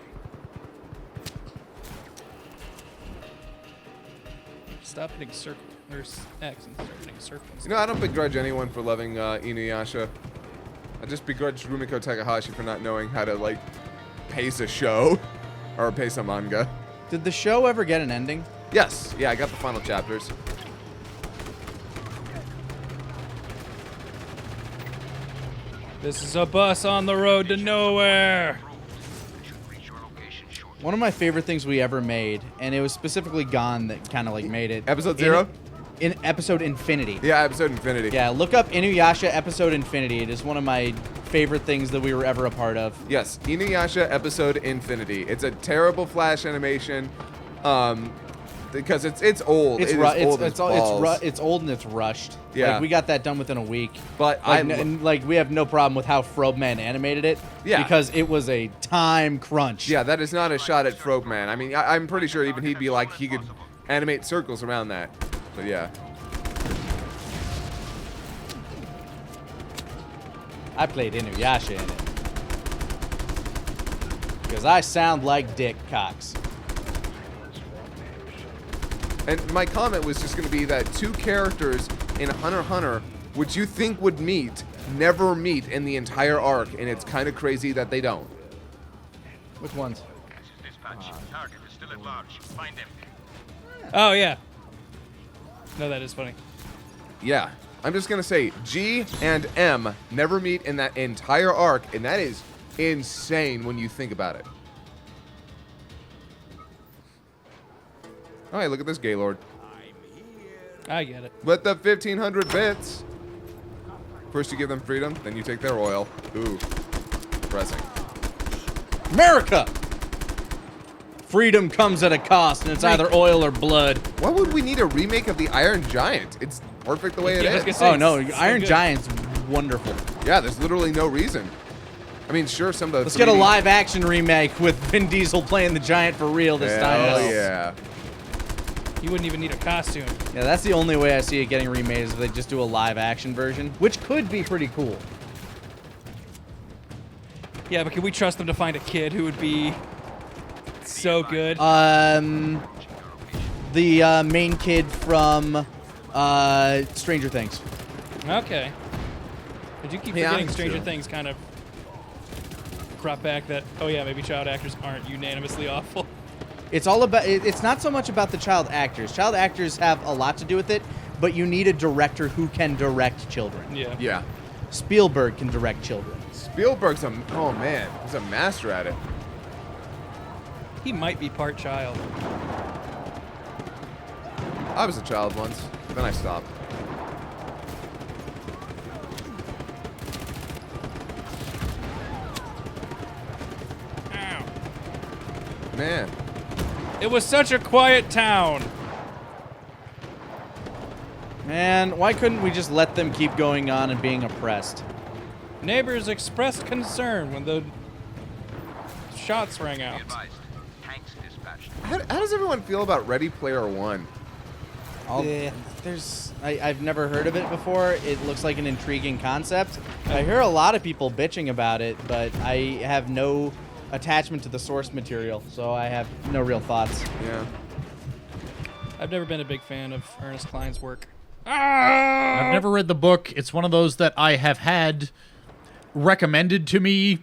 Stop hitting circle. There's X and start hitting circle. You know, I don't begrudge anyone for loving Inuyasha. I just begrudge Rumiko Takahashi for not knowing how to, like, pace a show. Or pace a manga. Did the show ever get an ending? Yes. Yeah, I got the final chapters. This is a bus on the road to nowhere. One of my favorite things we ever made, and it was specifically Gon that kind of, like, made it. Episode 0? In episode Infinity. Yeah, episode Infinity. Yeah, look up Inuyasha episode Infinity. It is one of my favorite things that we were ever a part of. Yes, Inuyasha episode Infinity. It's a terrible Flash animation, because it's old. It's old. it's old and it's rushed. Yeah. Like, we got that done within a week. But like, we have no problem with how Frobman animated it. Yeah. Because it was a time crunch. Yeah, that is not a shot at Frogman. I mean, I'm pretty sure even he'd be like, he could animate circles around that. But yeah. I played Inuyasha in it. Because I sound like Dick Cox. And my comment was just going to be that two characters in Hunter x Hunter, which you think would meet, never meet in the entire arc, and it's kind of crazy that they don't. Which ones? This is dispatch. Target is still at large. Find them. Oh, yeah. No, that is funny. Yeah. I'm just going to say G and M never meet in that entire arc, and that is insane when you think about it. Oh, hey, look at this Gaylord. I get it. With the 1,500 bits. First you give them freedom, then you take their oil. Ooh. Depressing. America! Freedom comes at a cost, and it's either oil or blood. Why would we need a remake of the Iron Giant? It's perfect the way it Yeah, I was is. gonna say, Oh, no, it's so Iron good. Giant's wonderful. Yeah, there's literally no reason. I mean, sure, some of the Let's get a 3D live-action remake with Vin Diesel playing the Giant for real this time. Hell though. yeah. You wouldn't even need a costume. Yeah, that's the only way I see it getting remade is if they just do a live-action version, which could be pretty cool. Yeah, but can we trust them to find a kid who would be so good? The main kid from Stranger Things. Okay. I do keep Yeah, forgetting me Stranger too. Things kind of crop back that, oh yeah, maybe child actors aren't unanimously awful. It's all about. It's not so much about the child actors. Child actors have a lot to do with it, but you need a director who can direct children. Yeah. Yeah. Spielberg can direct children. Spielberg's oh man, he's a master at it. He might be part child. I was a child once, then I stopped. Ow. Man, It was such a quiet town. Man, why couldn't we just let them keep going on and being oppressed? Neighbors expressed concern when the shots rang out. Tanks dispatched. how does everyone feel about Ready Player One? I've never heard of it before. It looks like an intriguing concept. I hear a lot of people bitching about it, but I have no attachment to the source material, so I have no real thoughts. Yeah. I've never been a big fan of Ernest Cline's work. I've never read the book. It's one of those that I have had recommended to me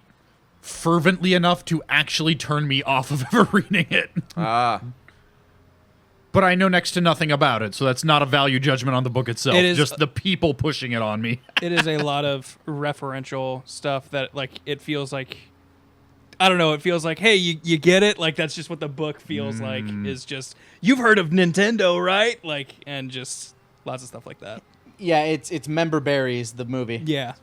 fervently enough to actually turn me off of ever reading it. But I know next to nothing about it, so that's not a value judgment on the book itself. It is- just the people pushing it on me. It is a lot of referential stuff that, like, it feels like, I don't know, it feels like, hey, you get it? Like, that's just what the book feels like, is just, you've heard of Nintendo, right? Like, and just lots of stuff like that. Yeah, it's Member Berries, the movie. Yeah.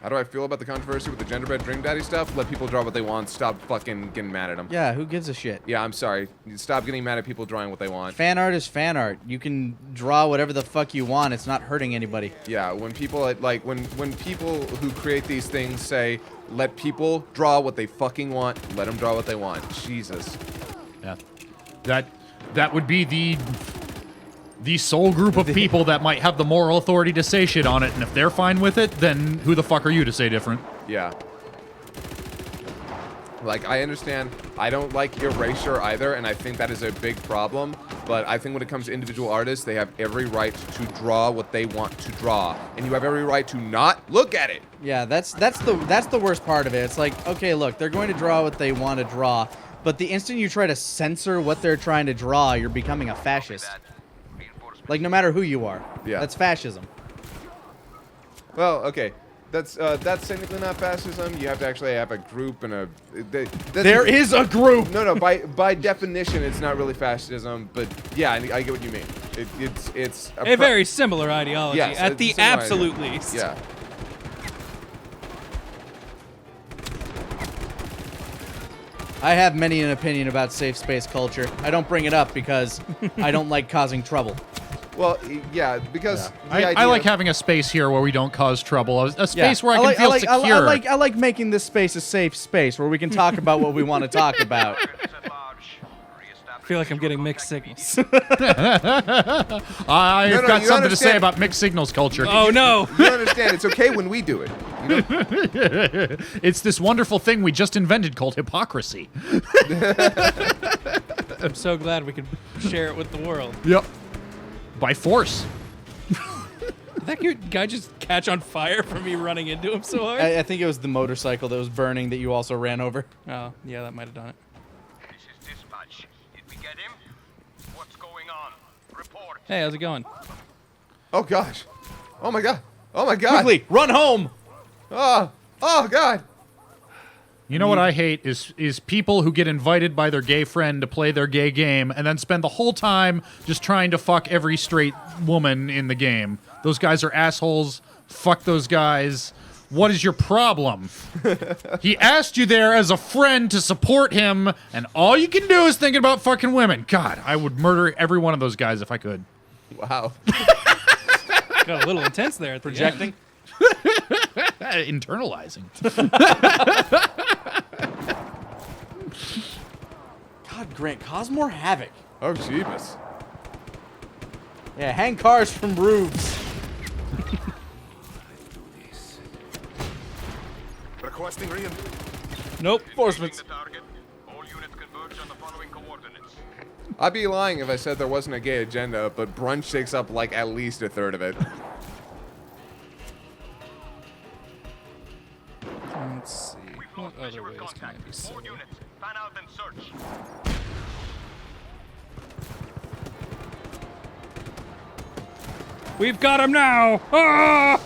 How do I feel about the controversy with the genderbread Dream Daddy stuff? Let people draw what they want. Stop fucking getting mad at them. Yeah, who gives a shit? Yeah, I'm sorry. Stop getting mad at people drawing what they want. Fan art is fan art. You can draw whatever the fuck you want. It's not hurting anybody. Yeah, when people when people who create these things say, let people draw what they fucking want, let them draw what they want. Jesus. Yeah. That would be the sole group of people that might have the moral authority to say shit on it, and if they're fine with it, then who the fuck are you to say different? Yeah. Like, I understand. I don't like erasure either, and I think that is a big problem. But I think when it comes to individual artists, they have every right to draw what they want to draw, and you have every right to not look at it. Yeah, that's the worst part of it. It's like, okay, look, they're going to draw what they want to draw, but the instant you try to censor what they're trying to draw, you're becoming a fascist. Like, no matter who you are. Yeah. That's fascism. Well, okay. That's technically not fascism. You have to actually have a group and a... There is a group! No, by definition, it's not really fascism, but yeah, I get what you mean. It's A very similar ideology, Yes, at it's the a similar absolute idea. least. Yeah. I have many an opinion about safe space culture. I don't bring it up because I don't like causing trouble. Well, yeah, because the I idea like of- having a space here where we don't cause trouble. A space Yeah. where I can feel secure. I like making this space a safe space where we can talk about what we want to talk about. I feel like I'm getting mixed signals. I've No, got you something to say understand- about mixed signals culture. Oh, no. You understand? It's okay when we do it. You know? It's this wonderful thing we just invented called hypocrisy. I'm so glad we could share it with the world. Yep. By force. Did that guy just catch on fire from me running into him so hard? I think it was the motorcycle that was burning that you also ran over. Oh, yeah, that might have done it. This is dispatch. Did we get him? What's going on? Report. Hey, how's it going? Oh gosh. Oh my god. Oh my god. Quickly, run home! Oh god. You know what I hate is people who get invited by their gay friend to play their gay game and then spend the whole time just trying to fuck every straight woman in the game. Those guys are assholes. Fuck those guys. What is your problem? He asked you there as a friend to support him, and all you can do is think about fucking women. God, I would murder every one of those guys if I could. Wow. Got a little intense there at the Projecting? Internalizing. God, Grant, cause more havoc. Oh jeebus. Yeah, hang cars from roofs. Requesting reinforcements. Nope. Reinforcements. The target. All units converge on the following coordinates. I'd be lying if I said there wasn't a gay agenda, but brunch takes up like at least a third of it. Let's see. We've What lost other visual ways can I contact. be All silly? units, fan out and search. We've got him now! Ah!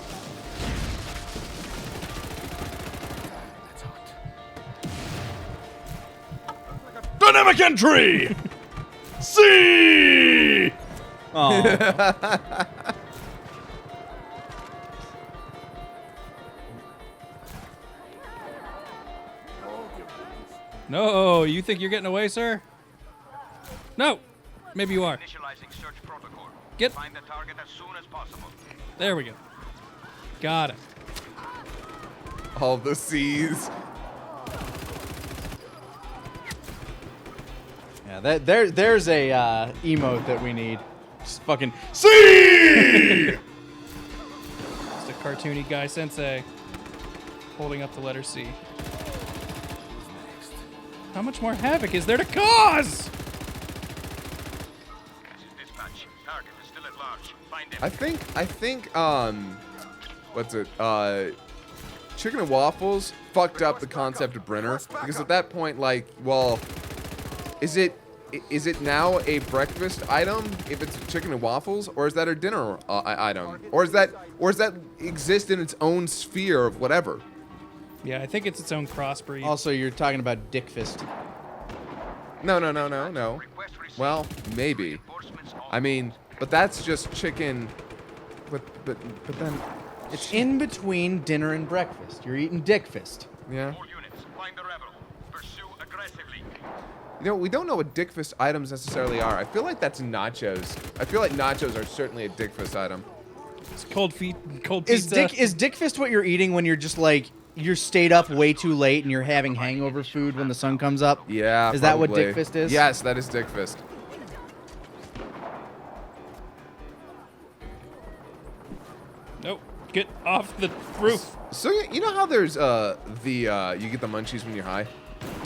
Public entry! C! Oh. No, you think you're getting away, sir? No. Maybe you are. Initializing search protocol. Get. Find the target as soon as possible. There we go. Got it. All the C's. Yeah, there's a emote that we need. Just fucking C! Just a cartoony guy sensei holding up the letter C. How much more havoc is there to cause? This is dispatch. Target is still at large. Find him. I think, what's it, Chicken and Waffles fucked up the concept of Brenner, because at that point, like, well, is it now a breakfast item if it's chicken and waffles, or is that a dinner item, or is that exist in its own sphere of whatever? Yeah, I think it's its own crossbreed. Also, you're talking about Dick Fist. No. Well, maybe. I mean, but that's just chicken. But then, It's in between dinner and breakfast. You're eating Dick Fist. yeah. All units, find the rebel. Pursue aggressively. You know, we don't know what Dick Fist items necessarily are. I feel like that's nachos. I feel like nachos are certainly a Dick Fist item. It's cold pizza. Is Dick Fist what you're eating when you're just like you're stayed up way too late and you're having hangover food when the sun comes up? Yeah. Is that what probably. Dick Fist is? Yes, that is Dick Fist. Nope. Get off the roof. So you know how there's you get the munchies when you're high?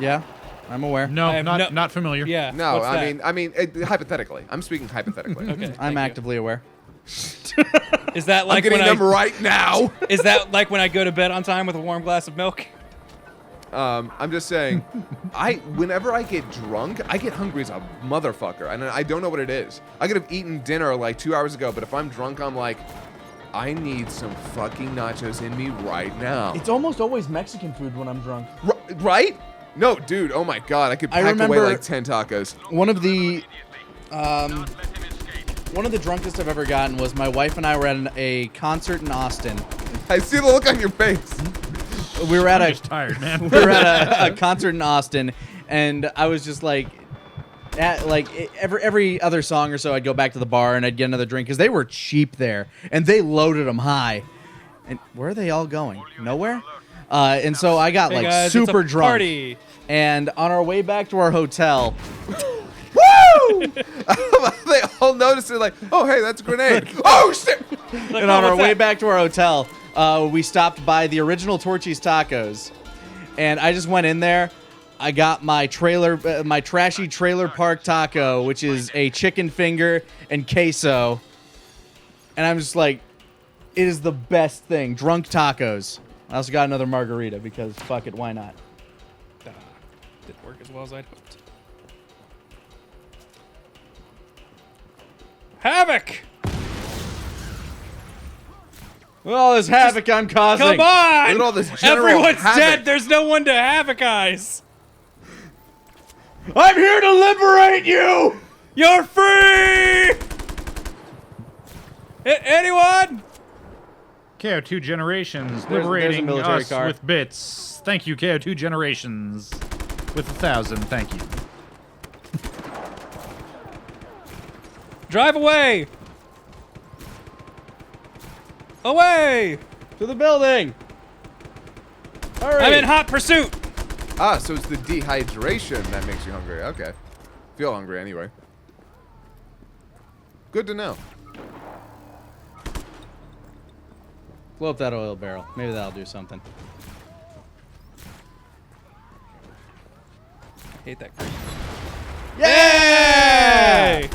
Yeah, I'm aware. I No, have not familiar. Yeah. No, what's that? I mean hypothetically. I'm speaking hypothetically. Okay. I'm thank you. actively aware. Is that I'm like getting when them right now. Is that like when I go to bed on time with a warm glass of milk? I'm just saying, whenever I get drunk, I get hungry as a motherfucker, and I don't know what it is. I could have eaten dinner like 2 hours ago, but if I'm drunk, I'm like, I need some fucking nachos in me right now. It's almost always Mexican food when I'm drunk. Right? No, dude. Oh my god, I could I pack away remember- like 10 tacos. One of the drunkest I've ever gotten was my wife and I were at a concert in Austin. I see the look on your face. We were at I'm a just tired, man. we were at a concert in Austin, and I was just like, every other song or so, I'd go back to the bar and I'd get another drink because they were cheap there and they loaded them high. And where are they all going? Nowhere. And so I got Hey like guys, super it's a drunk. Party. And on our way back to our hotel, Woo! They all noticed it like, oh hey, that's a grenade. Oh shit! and on our way back to our hotel, we stopped by the original Torchy's Tacos, and I just went in there. I got my trashy trailer park taco, which is a chicken finger and queso, and I'm just like, it is the best thing. Drunk tacos. I also got another margarita because fuck it, why not? Didn't work as well as I'd hoped. Havoc! With all this havoc I'm causing. Come on! Look at all this general Everyone's havoc. dead. There's no one to havoc-ize. I'm here to liberate you. You're free! Anyone? KO2 Generations There's a liberating military us car. with bits. Thank you, KO2 Generations. With 1,000, thank you. Drive away! Away! To the building. Hurry. I'm in hot pursuit! Ah, so it's the dehydration that makes you hungry. Okay. Feel hungry anyway. Good to know. Blow up that oil barrel. Maybe that'll do something. Hate that creep. Yeah!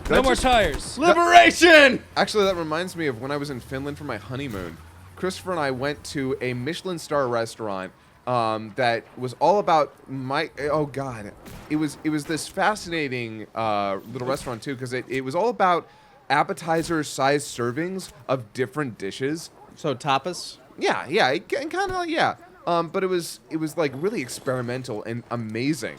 No That more just- tires. Liberation! Actually, that reminds me of when I was in Finland for my honeymoon. Christopher and I went to a Michelin star restaurant that was all about oh god, it was this fascinating little restaurant too, because it was all about appetizer-sized servings of different dishes. So tapas? Yeah, kind of, yeah. But it was like really experimental and amazing.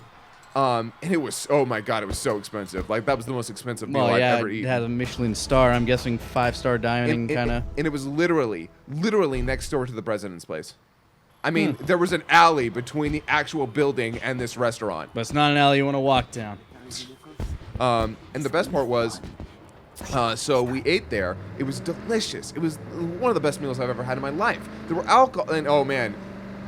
And it was, oh my god, it was so expensive. Like, that was the most expensive meal Well, I've yeah, ever it eaten. had a Michelin star. I'm guessing 5-star dining kind of. And it was literally next door to the president's place. I mean, there was an alley between the actual building and this restaurant. But it's not an alley you want to walk down. And the best part was, so we ate there. It was delicious. It was one of the best meals I've ever had in my life. There were alcohol, and oh man,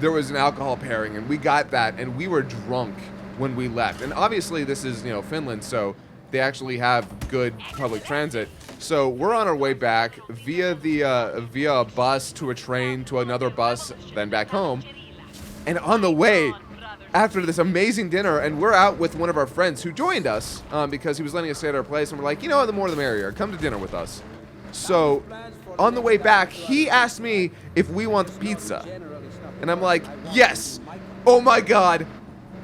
there was an alcohol pairing, and we got that, and we were drunk when we left. And obviously, this is Finland, so they actually have good public transit. So we're on our way back via a bus to a train to another bus, then back home. And on the way, after this amazing dinner, and we're out with one of our friends who joined us because he was letting us stay at our place, and we're like, the more the merrier. Come to dinner with us. So on the way back, he asked me if we want pizza. And I'm like, yes. Oh my God.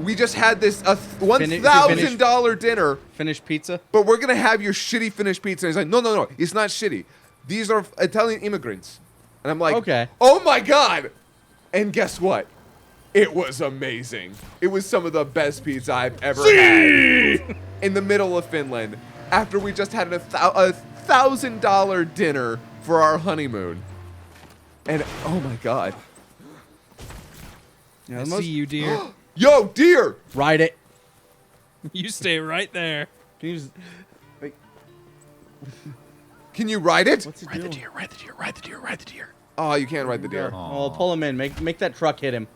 We just had this $1,000 dinner. Finished pizza? But we're going to have your shitty Finnish pizza. And he's like, no, it's not shitty. These are Italian immigrants. And I'm like, okay. Oh my God. And guess what? It was amazing. It was some of the best pizza I've ever had in the middle of Finland after we just had a $1,000 dinner for our honeymoon. And oh my God. I see you, deer. Yo, deer! Ride it. You stay right there. Can you just, wait. Can you ride it? What's he Ride the doing? deer, ride the deer, ride the deer, ride the deer. Oh, you can't ride the deer. Oh, pull him in. Make that truck hit him.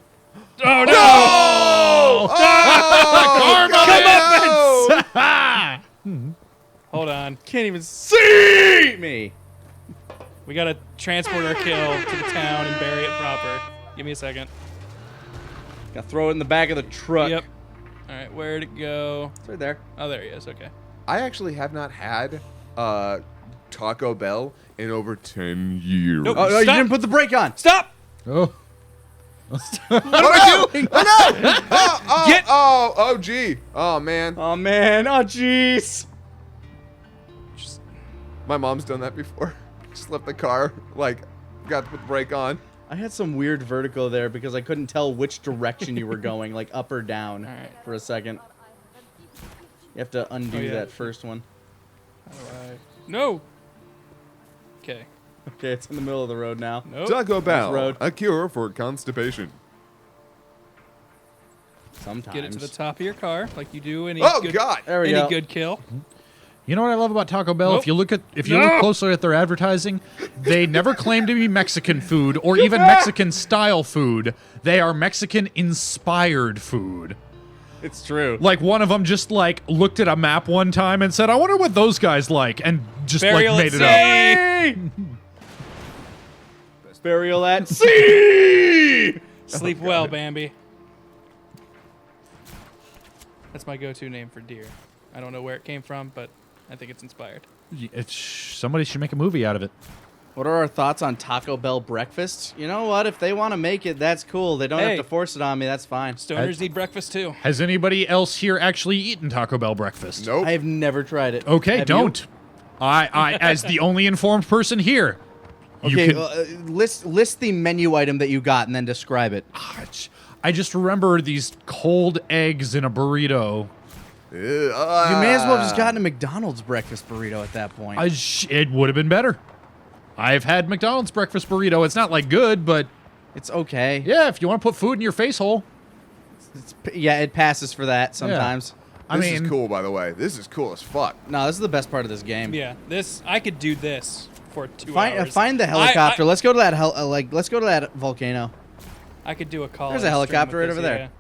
Oh, no! Oh, God, no! Hold on. Can't even see me. We gotta transport our kill to the town and bury it proper. Give me a second. Gotta throw it in the back of the truck. Yep. All right, where'd it go? It's right there. Oh, there he is. Okay. I actually have not had Taco Bell in over 10 years. Nope. Oh, no, you Stop. didn't put the brake on. Stop! Oh. What am I doing? Oh, no! Get- Oh, gee. Oh, man. Oh, man. Oh, jeez. My mom's done that before. Just left the car, got to put the brake on. I had some weird vertigo there because I couldn't tell which direction you were going, like up or down, All right. for a second. You have to undo yeah. that first one. How do I? No. Okay. Okay, it's in the middle of the road now. Nope. Taco Bell, road. a cure for constipation. Sometimes. Get it to the top of your car, like you do any Oh, good, God. There we any go. good kill. You know what I love about Taco Bell? Nope. If you look closely at their advertising, they never claim to be Mexican food or even Mexican style food. They are Mexican inspired food. It's true. Like one of them just looked at a map one time and said, "I wonder what those guys like," and just Burial made at it up. sea! Burial at sea! Sleep well, Bambi. That's my go-to name for deer. I don't know where it came from, but I think it's inspired. Somebody should make a movie out of it. What are our thoughts on Taco Bell breakfast? You know what? If they want to make it, that's cool. They don't Hey. have to force it on me. That's fine. Stoners need breakfast too. Has anybody else here actually eaten Taco Bell breakfast? Nope. I have never tried it. Okay, Have you? don't. I, as the only informed person here, you Okay, can. list the menu item that you got and then describe it. I just remember these cold eggs in a burrito. You may as well have just gotten a McDonald's breakfast burrito at that point. It would have been better. I've had McDonald's breakfast burrito. It's not good, but It's okay. yeah, if you want to put food in your face hole. Yeah, it passes for that sometimes. This is cool, by the way. This is cool as fuck. No, this is the best part of this game. Yeah, I could do this for 2 hours. Find the helicopter. Let's go to that let's go to that volcano. I could do a call. There's a helicopter right over there.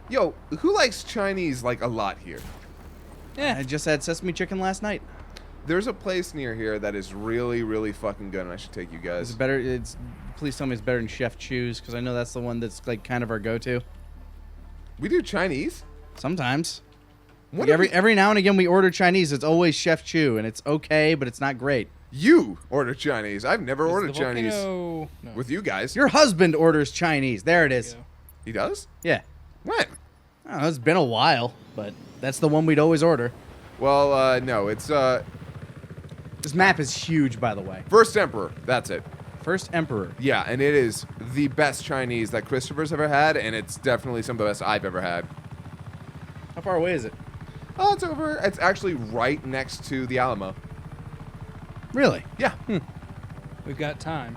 Yo, who likes Chinese a lot here? Yeah. I just had sesame chicken last night. There's a place near here that is really, really fucking good, and I should take you It's guys. better. Please tell me it's better than Chef Chu's because I know that's the one that's kind of our go-to. We do Chinese? Sometimes. What Like do we- every now and again we order Chinese. It's always Chef Chu, and it's okay, but it's not great. You order Chinese. I've never ordered The Chinese volcano- No. with you guys. Your husband orders Chinese. There it is. Yeah. He does? Yeah. When? I don't know, it's been a while, but that's the one we'd always order. Well, no, it's This map is huge, by the way. First Emperor. That's it. First Emperor. Yeah, and it is the best Chinese that Christopher's ever had, and it's definitely some of the best I've ever had. How far away is it? Oh, it's over. It's actually right next to the Alamo. Really? Yeah. We've got time.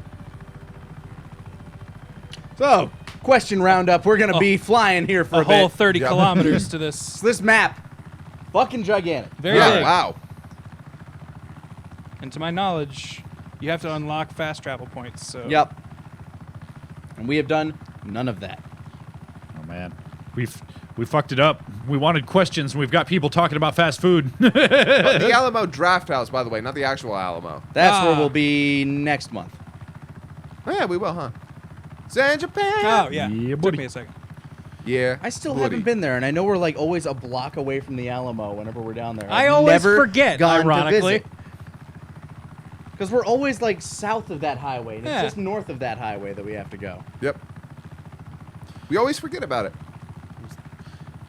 So, question roundup. We're going to be flying here for A a whole bit. 30 Yep. kilometers to this. So this map, fucking gigantic. Very Yeah, big. wow. And to my knowledge, you have to unlock fast travel points. So Yep. And we have done none of that. Oh man, we fucked it up. We wanted questions, and we've got people talking about fast food. The Alamo Draft House, by the way, not the actual Alamo. That's where Ah. we'll be next month. Oh, yeah, we will, huh? San Japan. Oh yeah. Yeah, Took buddy. me a second. Yeah. I still Woody. haven't been there, and I know we're like always a block away from the Alamo whenever we're down there. I I've always never forget, gone ironically. Because we're always like south of that highway. And Yeah. It's just north of that highway that we have to go. Yep. We always forget about it.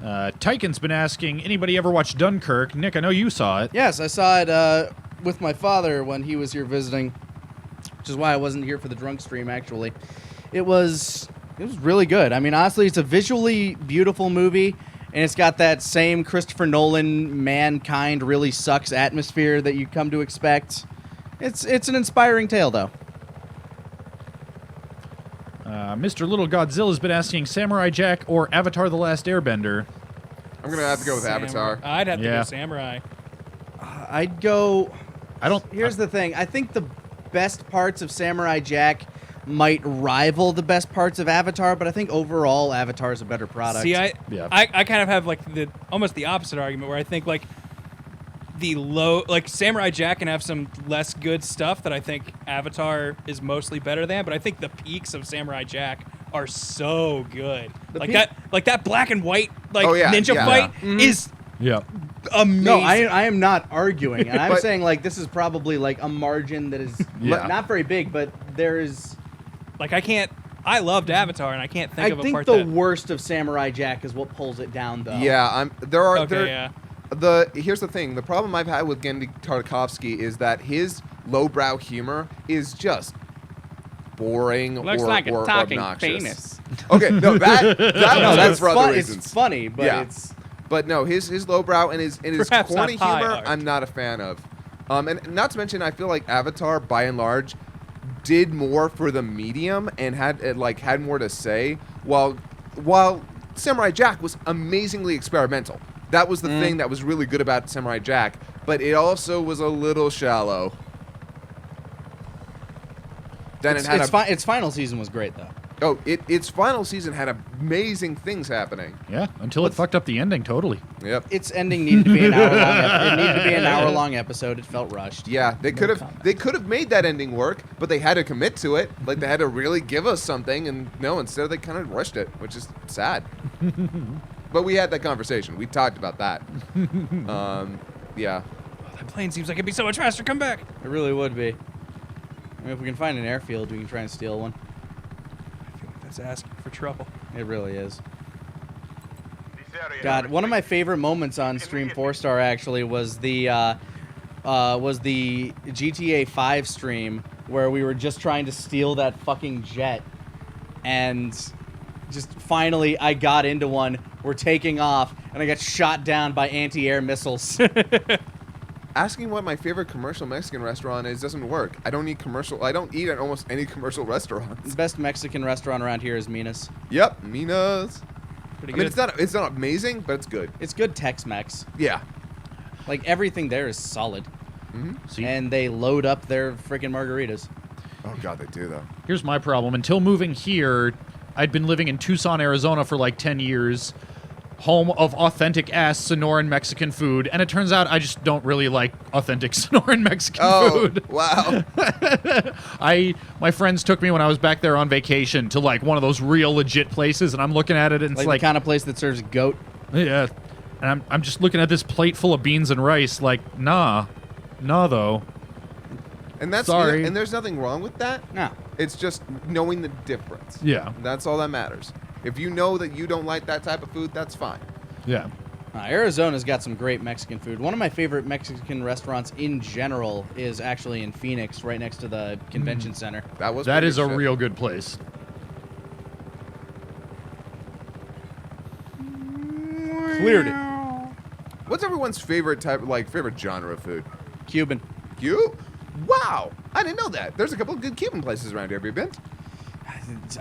Tyken's been asking, anybody ever watch Dunkirk? Nick, I know you saw it. Yes, I saw it with my father when he was here visiting, which is why I wasn't here for the drunk stream, actually. It was really good. I mean, honestly, it's a visually beautiful movie, and it's got that same Christopher Nolan mankind really sucks atmosphere that you come to expect. It's an inspiring tale, though. Mr. Little Godzilla's been asking, Samurai Jack or Avatar: The Last Airbender? I'm going to have to go with Avatar. I'd have to Yeah. go Samurai. I'd go... Here's the the thing. I think the best parts of Samurai Jack might rival the best parts of Avatar, but I think overall Avatar is a better product. See, I Yeah. kind of have like almost the opposite argument where I think like Samurai Jack can have some less good stuff that I think Avatar is mostly better than, but I think the peaks of Samurai Jack are so good. Like that black and white Oh, yeah, ninja yeah. fight is Yeah. amazing. No, I am not arguing, and I'm But- saying like this is probably like a margin that is Yeah. not very big, but there is. Like I loved Avatar and I can't think I of a think part the that. worst of Samurai Jack is what pulls it down, though. Yeah, Okay, yeah. Here's the thing. The problem I've had with Genndy Tartakovsky is that his lowbrow humor is just boring Looks or, like a or talking obnoxious. penis. Okay, no, that No, was good that's for other fun. reasons. It's funny, but Yeah. it's But no, his lowbrow and his Perhaps corny not high humor, art. I'm not a fan of. And not to mention, I feel like Avatar, by and large, did more for the medium and had more to say, while Samurai Jack was amazingly experimental. That was the thing that was really good about Samurai Jack, but it also was a little shallow. Then its final season was great, though. Its final season had amazing things happening. Yeah, until it fucked up the ending totally. Yep. Its ending needed to be an hour long. It needed to be an hour-long episode. It felt rushed. Yeah, they could have made that ending work, but they had to commit to it. Like they had to really give us something, and no, instead they kind of rushed it, which is sad. But we had that conversation. We talked about that. Yeah. That plane seems like it'd be so much faster. Come back. It really would be. I mean, if we can find an airfield, we can try and steal one. I feel like that's asking for trouble. It really is. This area God, one of my favorite moments on Stream 4-Star actually was the GTA 5 stream where we were just trying to steal that fucking jet, and just finally I got into one. We're taking off, and I got shot down by anti-air missiles. Asking what my favorite commercial Mexican restaurant is doesn't work. I don't eat at almost any commercial restaurants. The best Mexican restaurant around here is Mina's. Yep, Mina's. Pretty I mean, good. it's not amazing, but it's good. It's good Tex-Mex. Yeah. Like everything there is solid, See, and they load up their freaking margaritas. Oh god, they do though. here's my problem. Until moving here, I'd been living in Tucson, Arizona for like 10 years, home of authentic-ass Sonoran Mexican food, and it turns out I just don't really like authentic Sonoran Mexican food. Wow. My friends took me when I was back there on vacation to like one of those real legit places, and I'm looking at it and it's Like like, the kind of place that serves goat. yeah, and I'm just looking at this plate full of beans and rice like, nah though. And that's Sorry. and there's nothing wrong with that. No. It's just knowing the difference. Yeah. That's all that matters. If you know that you don't like that type of food, that's fine. Yeah. Arizona's got some great Mexican food. One of my favorite Mexican restaurants in general is actually in Phoenix, right next to the convention center. That was That pretty is a good shit. real good place. Cleared it. What's everyone's favorite favorite genre of food? Cuban. Wow, I didn't know that. There's a couple of good Cuban places around here. Have you been?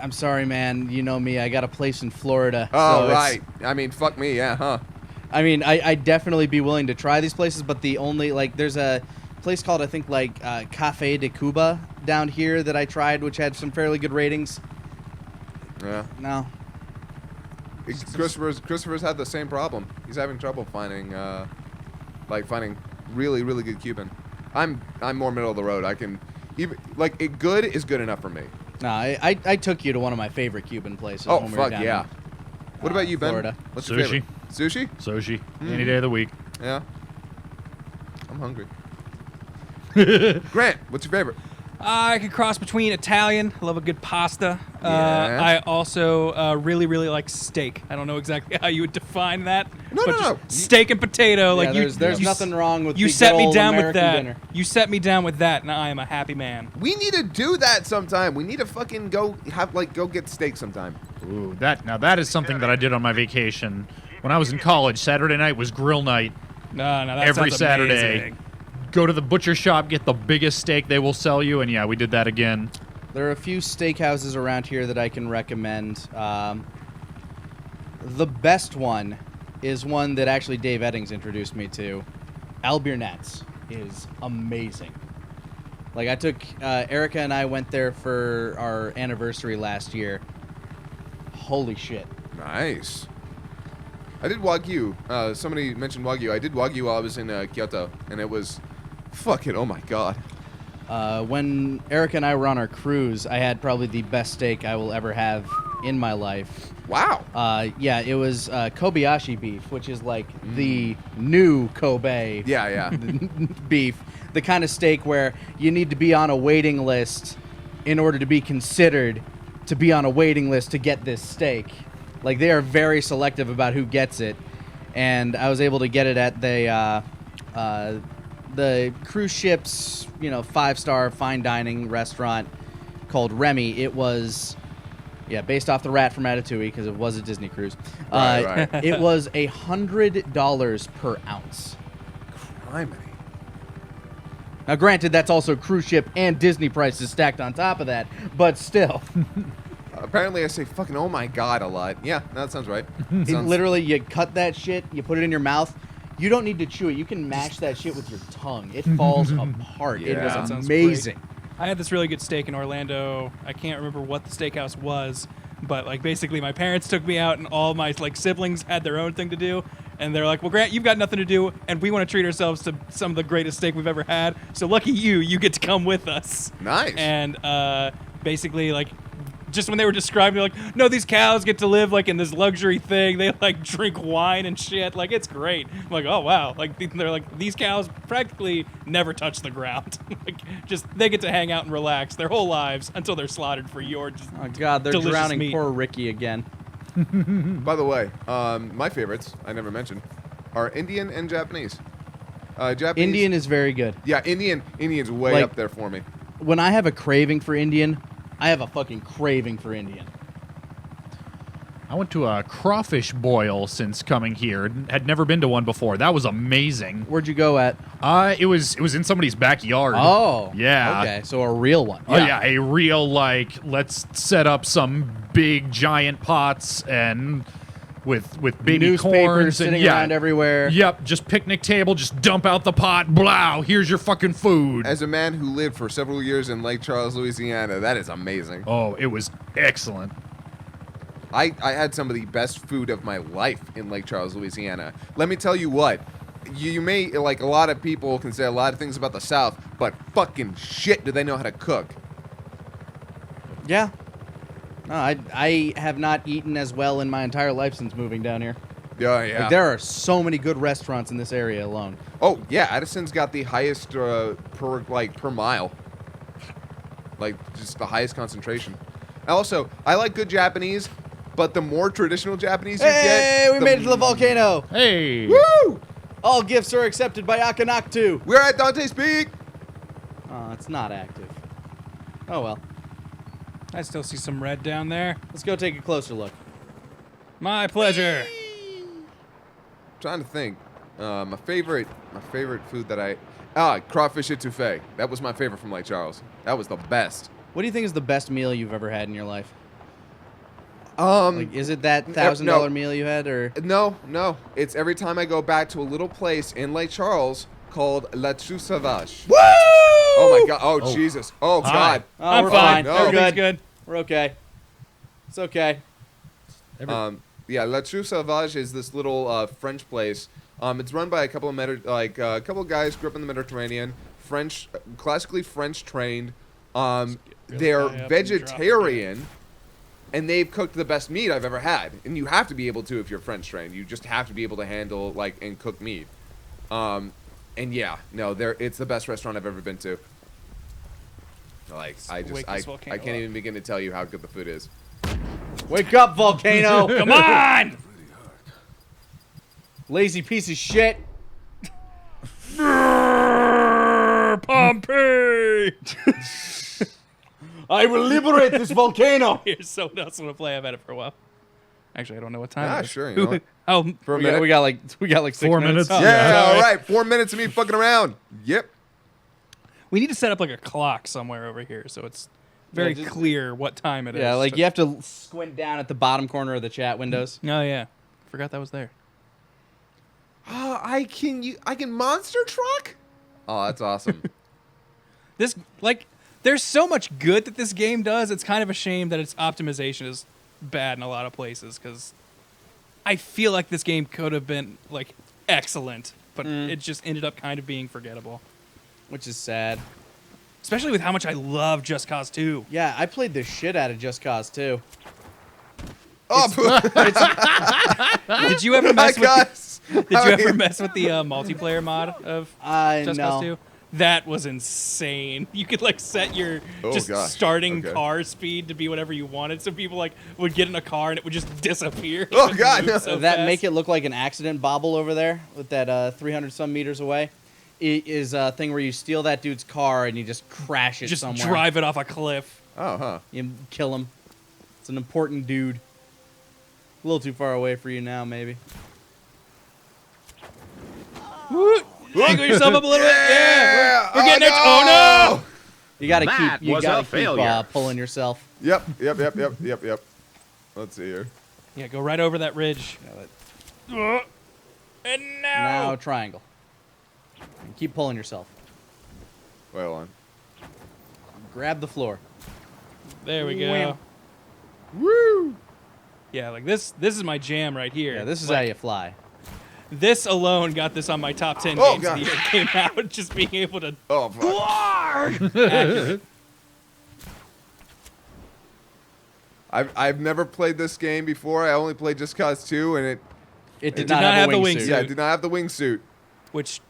I'm sorry, man. You know me. I got a place in Florida. Oh, so right. I mean, fuck me, yeah, huh? I mean, I'd definitely be willing to try these places, but the only, like, there's a place called, I think, like, Cafe de Cuba down here that I tried, which had some fairly good ratings. Yeah. No. Christopher's had the same problem. He's having trouble finding, finding really, really good Cuban. I'm more middle of the road. I can, even, good is good enough for me. No, I took you to one of my favorite Cuban places. Oh, when we were fuck, down yeah. in, What about you, Ben? Florida. What's your Sushi. favorite? Sushi? Sushi. Any day of the week. Yeah. I'm hungry. Grant, what's your favorite? I could cross between Italian. I love a good pasta. Yeah. I also really, really like steak. I don't know exactly how you would define that. No, but no, just no. Steak and potato. Yeah, like there's you, nothing wrong with you the set good me old down with American that. dinner. You set me down with that, and I am a happy man. We need to do that sometime. We need to fucking go get steak sometime. Ooh, that is something that I did on my vacation when I was in college. Saturday night was grill night. No, that Every sounds Saturday. amazing. Go to the butcher shop, get the biggest steak they will sell you, and yeah, we did that again. There are a few steakhouses around here that I can recommend. The best one is one that actually Dave Eddings introduced me to. Albiernet's is amazing. Like, I took Erica and I went there for our anniversary last year. Holy shit. Nice. I did Wagyu. Somebody mentioned Wagyu. I did Wagyu while I was in Kyoto, and it was fucking, oh my god. When Erica and I were on our cruise, I had probably the best steak I will ever have in my life. Wow. Yeah, it was Kobayashi beef, which is like the new Kobe Yeah. beef. The kind of steak where you need to be on a waiting list in order to be considered to be on a waiting list to get this steak. Like, they are very selective about who gets it. And I was able to get it at the cruise ship's, 5-star fine dining restaurant called Remy. It was, based off the rat from Ratatouille, because it was a Disney cruise. Right. It was $100 per ounce. Criminy. Now, granted, that's also cruise ship and Disney prices stacked on top of that, but still. Apparently I say fucking oh my god a lot. Yeah, that sounds right. Literally, you cut that shit, you put it in your mouth. You don't need to chew it. You can mash that shit with your tongue. It falls apart. It Yeah. was That sounds amazing. I had this really good steak in Orlando. I can't remember what the steakhouse was, but basically my parents took me out and all my siblings had their own thing to do. And they're like, well, Grant, you've got nothing to do, and we want to treat ourselves to some of the greatest steak we've ever had. So lucky you get to come with us. Nice. And basically, just when they were describing, like, no, these cows get to live in this luxury thing. They drink wine and shit. It's great. I'm like, oh wow. They're like, these cows practically never touch the ground. They get to hang out and relax their whole lives until they're slaughtered for your Oh, God, they're delicious drowning meat. poor Ricky again. By the way, my favorites, I never mentioned, are Indian and Japanese. Japanese. Indian is very good. Yeah, Indian's way up there for me. When I have a craving for Indian, I have a fucking craving for Indian. I went to a crawfish boil since coming here. Had never been to one before. That was amazing. Where'd you go at? It was in somebody's backyard. Oh. Yeah. Okay, so a real one. Oh yeah, a real let's set up some big giant pots and with baby Newspapers corns and sitting around everywhere. Yep, just picnic table, just dump out the pot, blow, here's your fucking food. As a man who lived for several years in Lake Charles, Louisiana, that is amazing. Oh, it was excellent. I had some of the best food of my life in Lake Charles, Louisiana. Let me tell you what. You may, a lot of people can say a lot of things about the South, but fucking shit do they know how to cook. Yeah. No, I have not eaten as well in my entire life since moving down here. Yeah. There are so many good restaurants in this area alone. Oh, yeah, Addison's got the highest per mile. Just the highest concentration. Also, I like good Japanese, but the more traditional Japanese you get... Hey, we made it to the volcano! Hey. Woo! All gifts are accepted by Akanaktu. We're at Dante's Peak! Oh, it's not active. Oh, well. I still see some red down there. Let's go take a closer look. My pleasure. Trying to think. My favorite food that crawfish etouffee. That was my favorite from Lake Charles. That was the best. What do you think is the best meal you've ever had in your life? Like, Is it that $1,000 meal you had, or? No. It's every time I go back to a little place in Lake Charles called La Trou Sauvage. Woo! Oh my God! Oh, Jesus! Oh God! I'm we're fine. No. Everything's good. We're okay. It's okay. Yeah, La Trou Sauvage is this little French place. It's run by a couple of a couple of guys grew up in the Mediterranean, classically French trained. They're vegetarian, and they've cooked the best meat I've ever had. And you have to be able to if you're French trained. You just have to be able to handle and cook meat. And yeah, no, it's the best restaurant I've ever been to. Like I can't even begin to tell you how good the food is. Wake up, Volcano! Come on! Lazy piece of shit. Pompeii! I will liberate this volcano. Here's someone else want to play. I've had it for a while. Actually, I don't know what time it is. Sure. You know what? Oh, For a minute. We got like 6 4 minutes. Oh, Yeah, sorry. all right. 4 minutes of me fucking around. Yep. we need to set up like a clock somewhere over here so it's very just- clear what time it is. Yeah, like you have to squint down at the bottom corner of the chat windows. Oh yeah, forgot that was there. Oh, I can monster truck. Oh, that's awesome. This there's so much good that this game does. It's kind of a shame that its optimization is bad in a lot of places because I feel like this game could have been like excellent, but it just ended up kind of being forgettable. Which is sad. Especially with how much I love Just Cause 2. Yeah, I played the shit out of Just Cause 2. Oh, Did you ever mess with? guys. Did you ever mess with the multiplayer mod of Just Cause 2? That was insane. You could like set your starting Okay. car speed to be whatever you wanted, so people like would get in a car and it would just disappear. Oh, It would God, move no. so that fast. make it look like an accident bobble over there with that 300 some meters away? It is a thing where you steal that dude's car and you just crash it just somewhere. drive it off a cliff. Oh, huh. You kill him. It's an important dude. A little too far away for you now, maybe. Woo! Angle yourself up a little bit. Yeah, we're getting Oh, it. Oh no! You gotta That keep was a failure. pulling yourself. Yep. Let's see here. Yeah, go right over that ridge. And Now now. triangle. And keep pulling yourself. Wait, hold on. Grab the floor. There we go. Woo! Yeah, like this is my jam right here. Yeah, this is Like, how you fly. This alone got this on my top 10 Oh, games God. of the year. It came out just being able to Oh, fuck. accurate. I've never played this game before. I only played Just Cause 2, and It did did not not have have a the wingsuit. wingsuit. it did not have the wingsuit. Which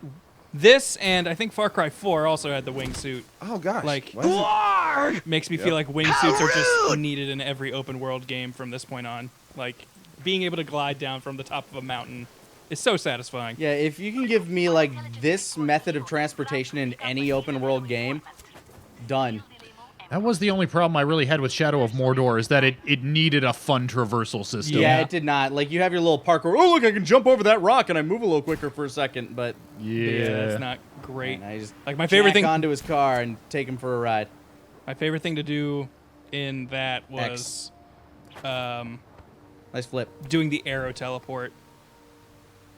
this and I think Far Cry 4 also had the wingsuit. Oh gosh. Like- Why is it- Makes me feel like wingsuits are just needed in every open world game from this point on. Like being able to glide down from the top of a mountain is so satisfying. Yeah, if you can give me like this method of transportation in any open world game, done. That was the only problem I really had with Shadow of Mordor, is that it needed a fun traversal system. Yeah, it did not. Like you have your little parkour. Oh look, I can jump over that rock and I move a little quicker for a second. But Yeah, that's not great. and I just Like my favorite jack thing onto his car and take him for a ride. my favorite thing to do in that was Nice flip. doing the arrow teleport.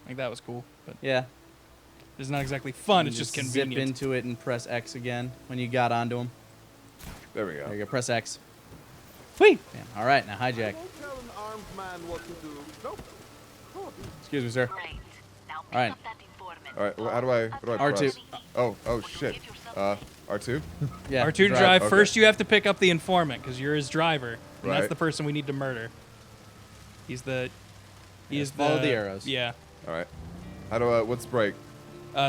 Like that was cool, but Yeah. it's not exactly fun. It's You just zip convenient. into it and press X again when you got onto him. There we There go. you go. Press X. Whee! Yeah. All right, now hijack. Excuse me, sir. Great. Now pick All right. up that informant. All right. Well, how do I R2. press? Oh shit. R2. Yeah. R2 to drive. Okay. First, you have to pick up the informant because you're his driver, and that's Right. the person we need to murder. He's the. follow the arrows. Yeah. All right. How do I? What's brake?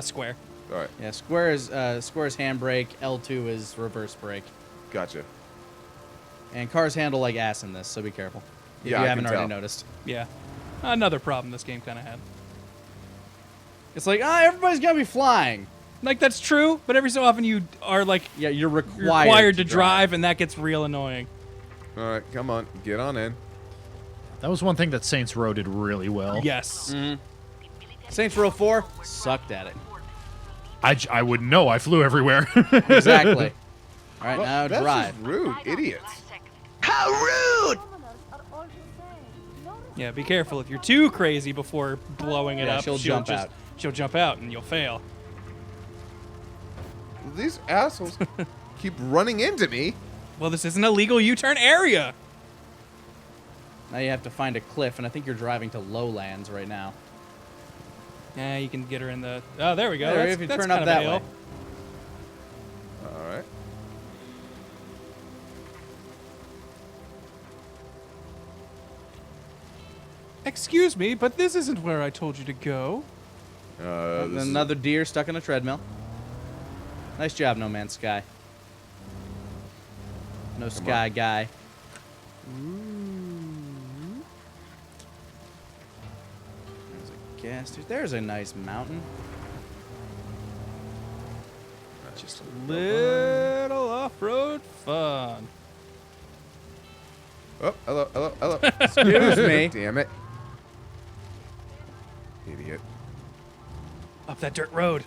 Square. All right. Yeah. Square is handbrake. L2 is reverse brake. Gotcha. And cars handle like ass in this, so be careful. If Yeah, you I haven't can already tell. noticed. Yeah. Another problem this game kind of had. It's like, everybody's gonna be flying. Like that's true, but every so often you are like Yeah, you're you're required, required to drive, and that gets real annoying. All right. Come on. Get on in. That was one thing that Saints Row did really well. Yes. Mm-hmm. Saints Row 4 sucked at it. I wouldn't know. I flew everywhere. Exactly. All right, Well, now that's drive. just rude, idiots. How rude! Yeah, be careful. If you're too crazy before blowing it Yeah, up, she'll jump just out. she'll jump out and you'll fail. These assholes keep running into me. Well, this isn't a legal U-turn area. Now you have to find a cliff, and I think you're driving to lowlands right now. Yeah, you can get her in the. Oh, there we go. There, That's, if you that's turn kind up of a that hill. way. All right. Excuse me, but this isn't where I told you to go. And another deer stuck in a treadmill. Nice job, No Man's Sky. No Sky guy. There's a gas station. There's a nice mountain. Just a little off-road fun. Oh, hello, hello, hello. Excuse me. Damn it. Idiot. Up that dirt road.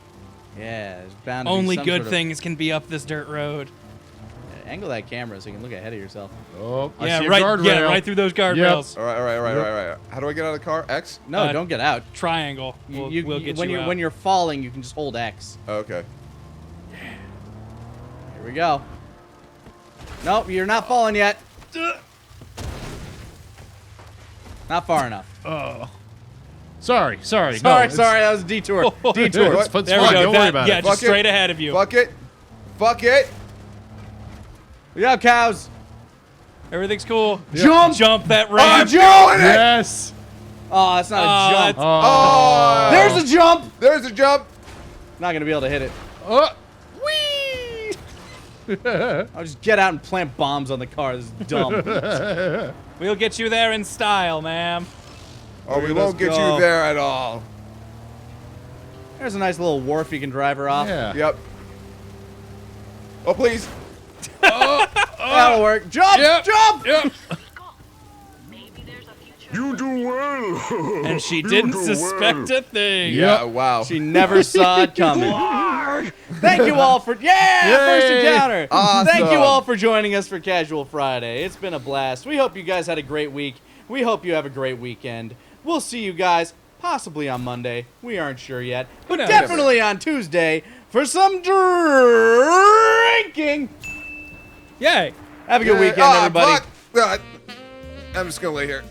Yeah, there's bound to be Only some good sort of- things can be up this dirt road. Angle that camera so you can look ahead of yourself. Oh, I Yeah, see a right. guardrail. Yeah, right through those guardrails. All right, all right, all right, all right, all right. How do I get out of the car? X? No, don't get out. Triangle. We'll get when you you're out. when you're falling, you can just hold X. Oh, okay. Here we go. Nope, you're not falling yet. Not far enough. Oh. Sorry. Sorry, no, sorry, it's- that was a detour. Detour. It's fine. There we go. Don't worry about yeah, it. just Fuck it. straight ahead of you. Fuck it. Fuck it. We got cows. Everything's cool. Jump! Jump that I'm ramp. doing it. Yes. Oh, that's not a jump. that's- Oh. There's a jump. There's a jump. Not gonna be able to hit it. Whee! I'll just get out and plant bombs on the car. This is dumb. We'll get you there in style, ma'am. Oh, we Let's won't get go. you there at all. There's a nice little wharf you can drive her off. Yeah. Yep. Oh, please. That'll work. Jump! Yep. Jump! Yep. Maybe there's a future. You do well. And she didn't suspect a thing. Yeah, wow. She never saw it coming. Thank you all for first encounter. Awesome. Thank you all for joining us for Casual Friday. It's been a blast. We hope you guys had a great week. We hope you have a great weekend. We'll see you guys possibly on Monday. We aren't sure yet, but knows? definitely on Tuesday for some drinking. Yay. Have a good weekend, Ah, everybody. fuck. I'm just gonna lay here.